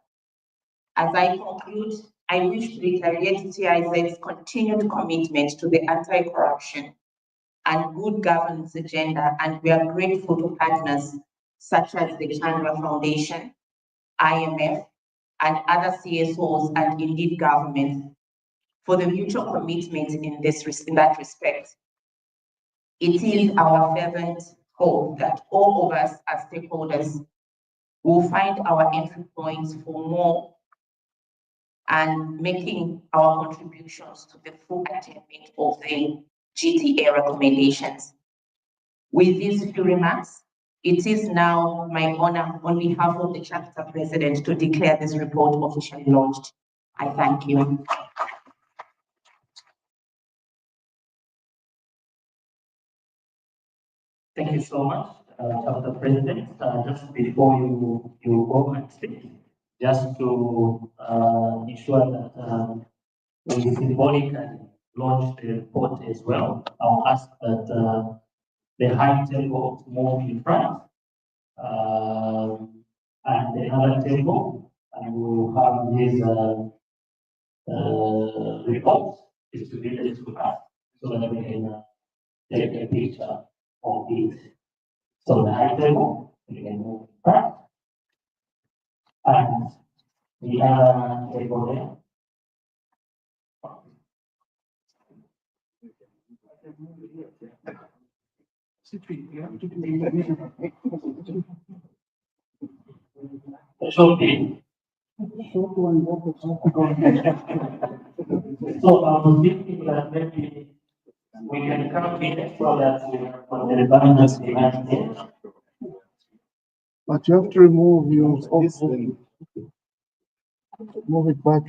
As I conclude, I wish to reiterate TIZ's continued commitment to the anti-corruption and good governance agenda, and we are grateful to partners such as the Chandra Foundation, IMF, and other CSOs and indeed governments for the mutual commitment in that respect. It is our fervent hope that all of us as stakeholders will find our entry points for more and making our contributions to the full attainment of the GTA recommendations. With these few remarks, it is now my honor on behalf of the chapter president to declare this report officially launched. I thank you. Thank you so much, Chapter President. Just before you go and speak, just to ensure that we symbolically launch the report as well, I'll ask that the high table move in front and the other table, and we'll have these reports distributed to us so that we can take a picture of it. So the high table, we can move back, and the other table there. Should be. So I was thinking that maybe we can come in so that we have the banners behind it. But you have to remove this one. Move it back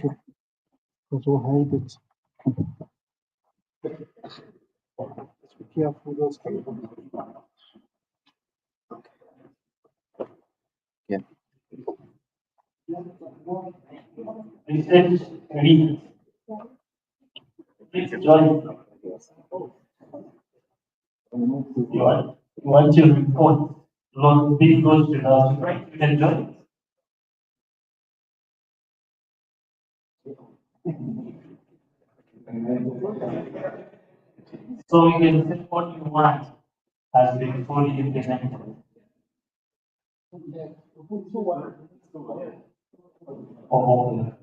because we'll hide it. Be careful, those Yeah. Please join. You want to report long big goes to the right, you can join. So you can say what you want has been fully implemented. Oh.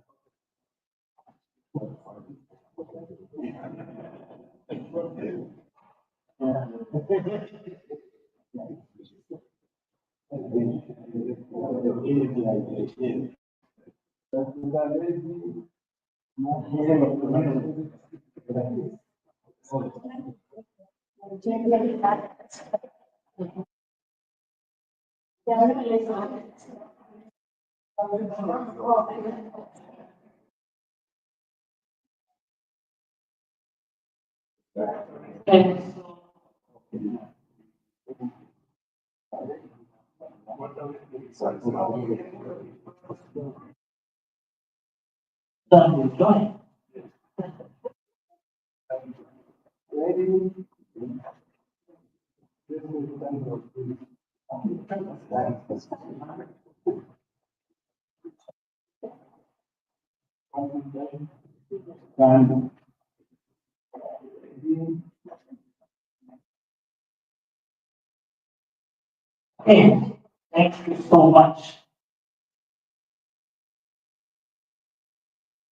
Okay, thank you so much.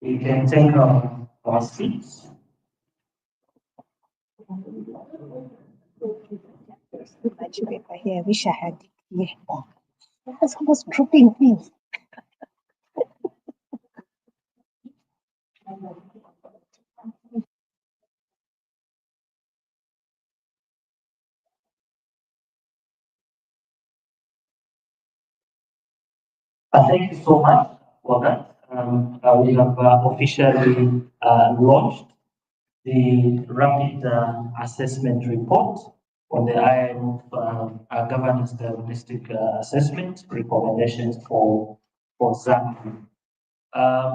We can take our seats. Much paper here. I wish I had it here. It's almost dropping things. Thank you so much for that. We have officially launched the rapid assessment report on the IMF Governance Diagnostic Assessment recommendations for Zambia.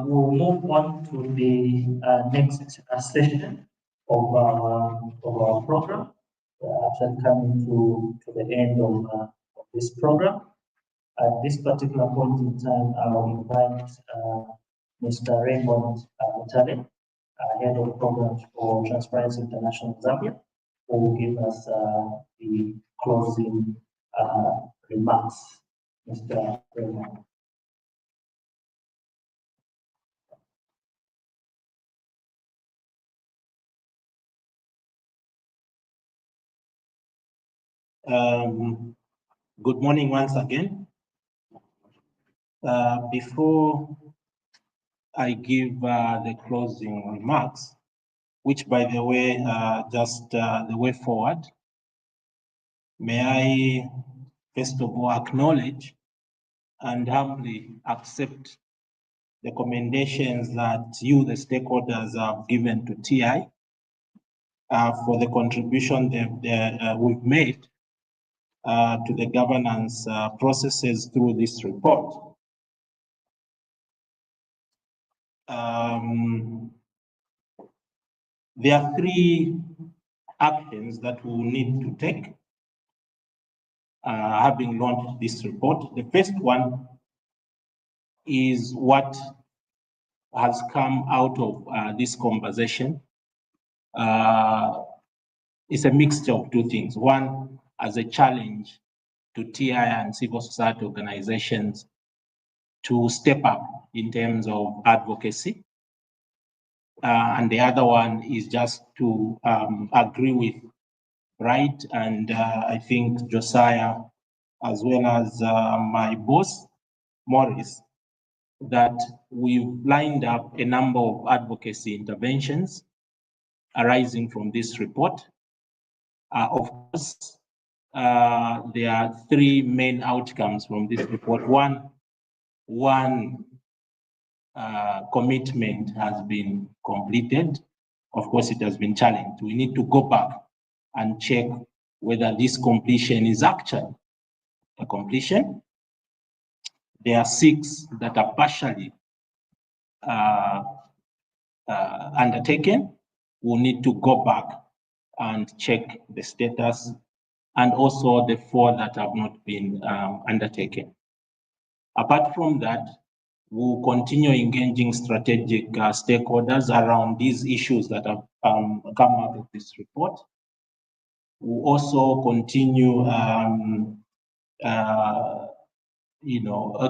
We'll move on to the next session of our program. actually coming to the end of this program. At this particular point in time, I will invite Mr. Raymond Mutale, Head of Programs for Transparency International Zambia, who will give us the closing remarks. Mr. Raymond. Good morning once again. Before I give the closing remarks, which by the way, just the way forward, may I first of all acknowledge and humbly accept the commendations that you, the stakeholders, have given to TI for the contribution we've made to the governance processes through this report. There are three actions that we will need to take having launched this report. The first one is what has come out of this conversation. It's a mixture of two things. One, as a challenge to TI and civil society organizations to step up in terms of advocacy. And the other one is just to agree with Bright and I think Josiah, as well as my boss, Morris, that we've lined up a number of advocacy interventions arising from this report. Of course, there are three main outcomes from this report. One commitment has been completed. Of course, it has been challenged. We need to go back and check whether this completion is actually a completion. There are 6 that are partially undertaken. We'll need to go back and check the status, and also the 4 that have not been undertaken. Apart from that, we'll continue engaging strategic stakeholders around these issues that have come out of this report. We'll also continue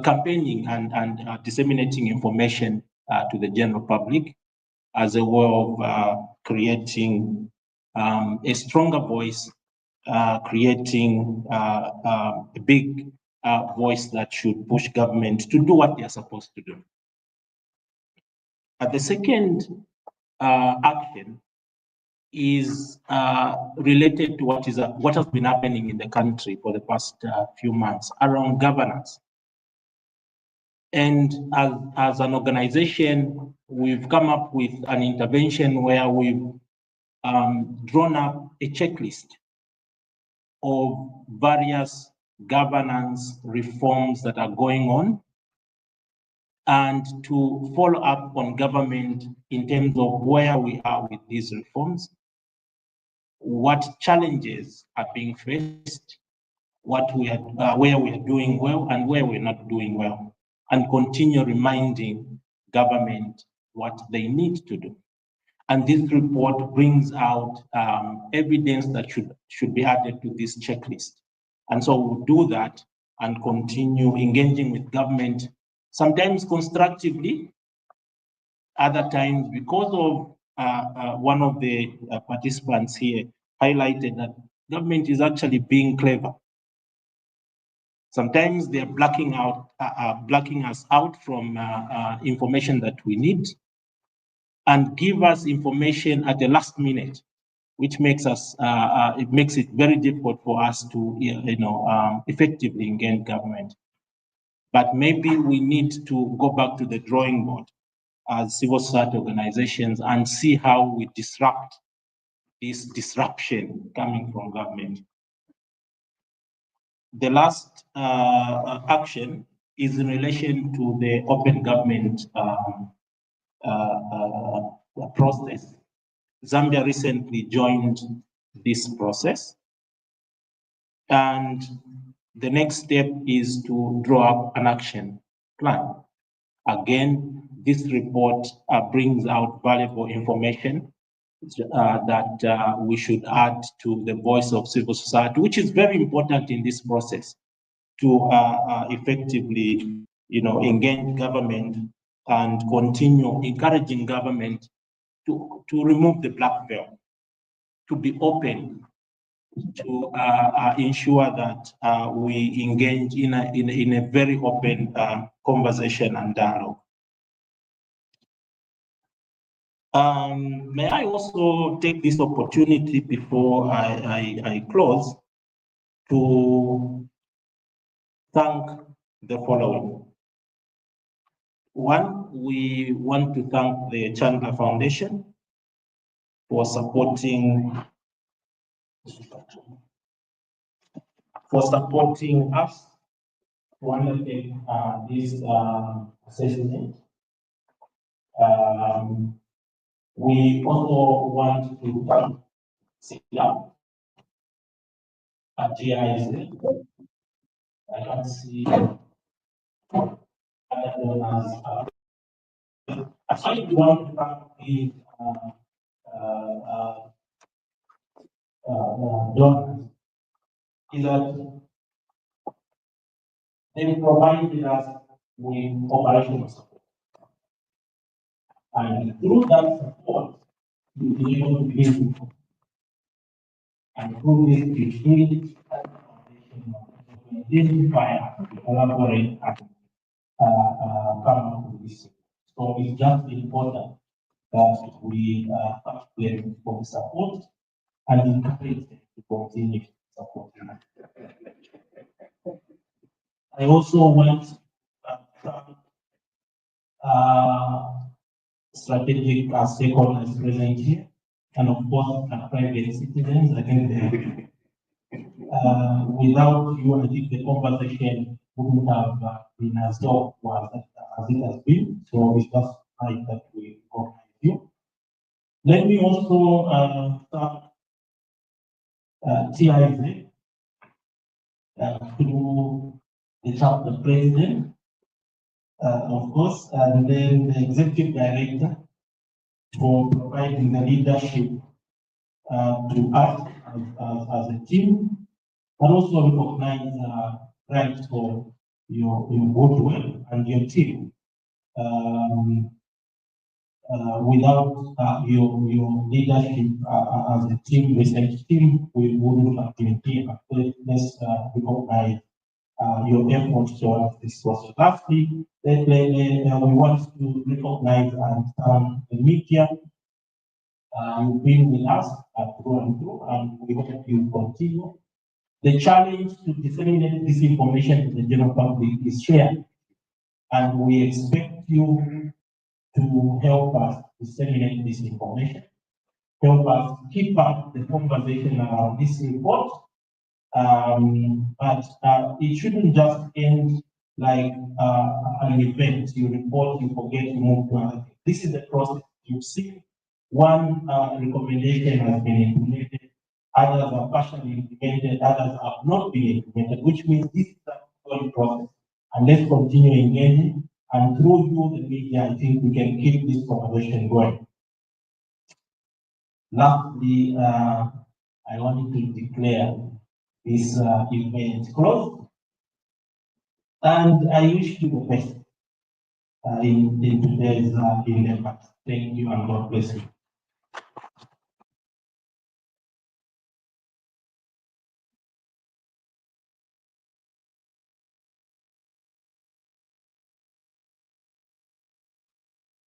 campaigning and disseminating information to the general public as a way of creating a stronger voice, creating a big voice that should push government to do what they are supposed to do. The second action is related to what has been happening in the country for the past few months around governance. And as an organization, we've come up with an intervention where we've drawn up a checklist of various governance reforms that are going on, and to follow up on government in terms of where we are with these reforms, what challenges are being faced, where we are doing well and where we're not doing well, and continue reminding government what they need to do. And this report brings out evidence that should be added to this checklist. And so we'll do that and continue engaging with government, sometimes constructively, other times because of one of the participants here highlighted that government is actually being clever. Sometimes they're blocking us out from information that we need, and give us information at the last minute, which makes it very difficult for us to effectively engage government. But maybe we need to go back to the drawing board as civil society organizations and see how we disrupt this disruption coming from government. The last action is in relation to the open government process. Zambia recently joined this process, And the next step is to draw up an action plan. Again, this report brings out valuable information that we should add to the voice of civil society, which is very important in this process to effectively, engage government and continue encouraging government to remove the black veil, to be open, to ensure that we engage in a very open conversation and dialogue. May I also take this opportunity before I close to thank the following. One, we want to thank the Chandler Foundation for supporting us to undertake this assessment. We also want to thank CILA at TI-Zambia. I can see other donors. Actually, we want to thank the donors is that they provided us with operational support. And through that support, we've been able to begin to and through this we build a foundation to identify and to collaborate and come up with this. So it's just important that we thank them for the support and encourage them to continue supporting us. I also want to thank strategic stakeholders present here, and of course, private citizens. I think without you, I think the conversation wouldn't have been as tough as it has been. So it's just right that we recognize you. Let me also thank TI-Zambia through the chapter president, of course, and then the executive director for providing the leadership to us as a team, but also recognize right for your good work and your team. Without your leadership as a team, research team, we wouldn't have been here. Let's recognize your efforts towards this process. Lastly, we want to recognize and thank the media. You've been with us through and through, and we hope you continue. The challenge to disseminate this information to the general public is shared, and we expect you to help us disseminate this information, help us keep up the conversation around this report. But it shouldn't just end like an event. You report, you forget, you move to another thing. This is the process. You see, one recommendation has been implemented, others are partially implemented, others have not been implemented, which means this is an ongoing process. And let's continue engaging. And through you, the media, I think we can keep this conversation going. Lastly, I wanted to declare this event closed. And I wish you the best in today's endeavor. Thank you and God bless you.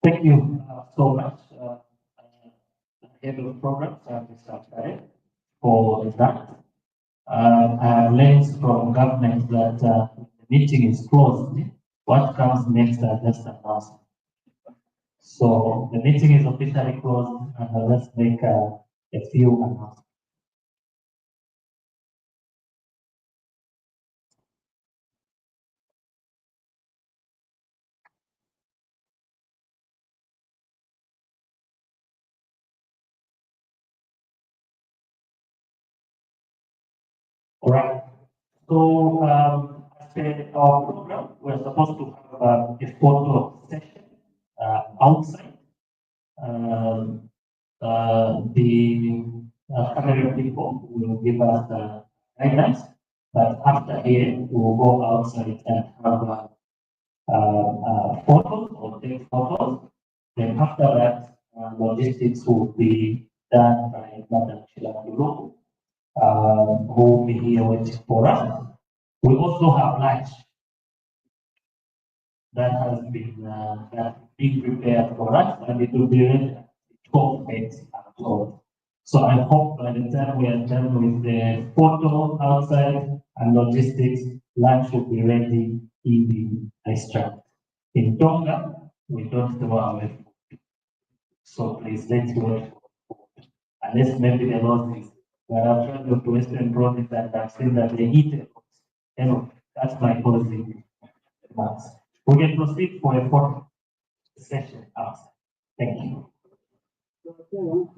Thank you so much, head of the program, Mr. Kare, for that. I have learned from government that the meeting is closed. What comes next are just announcements. So the meeting is officially closed, and let's make a few announcements. All right. So as per our program, we're supposed to have a photo session outside. The camera people will give us guidelines, but after here, we'll go outside and have photos or take photos. Then after that, logistics will be done by Madam Shilakulu, who will be here waiting for us. We also have lunch that has been prepared for us, and it will be ready at 12 afterwards. So I hope by the time we are done with the photo outside and logistics, lunch will be ready in the restaurant. In Tonga, we don't throw away food. So please, let's wait for food. Unless maybe the laws is, when I've traveled to Western province and I've seen that they eat it. Anyway, that's my policy. We can proceed for a photo session outside. Thank you. You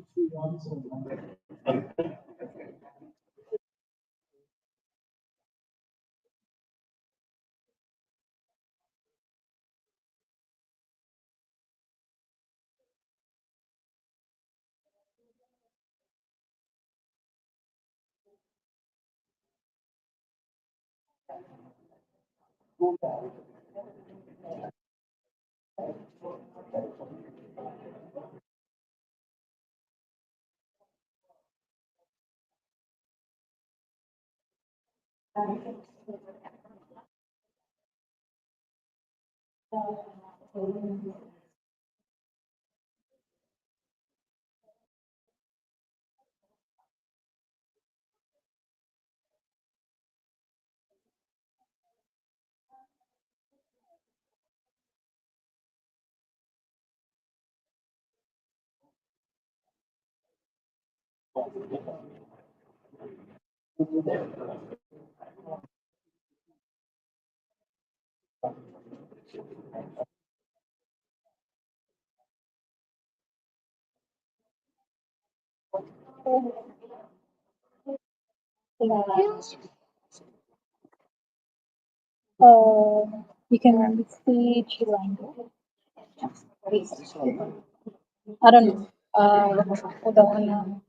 can see Chilango. I don't know. Hold on.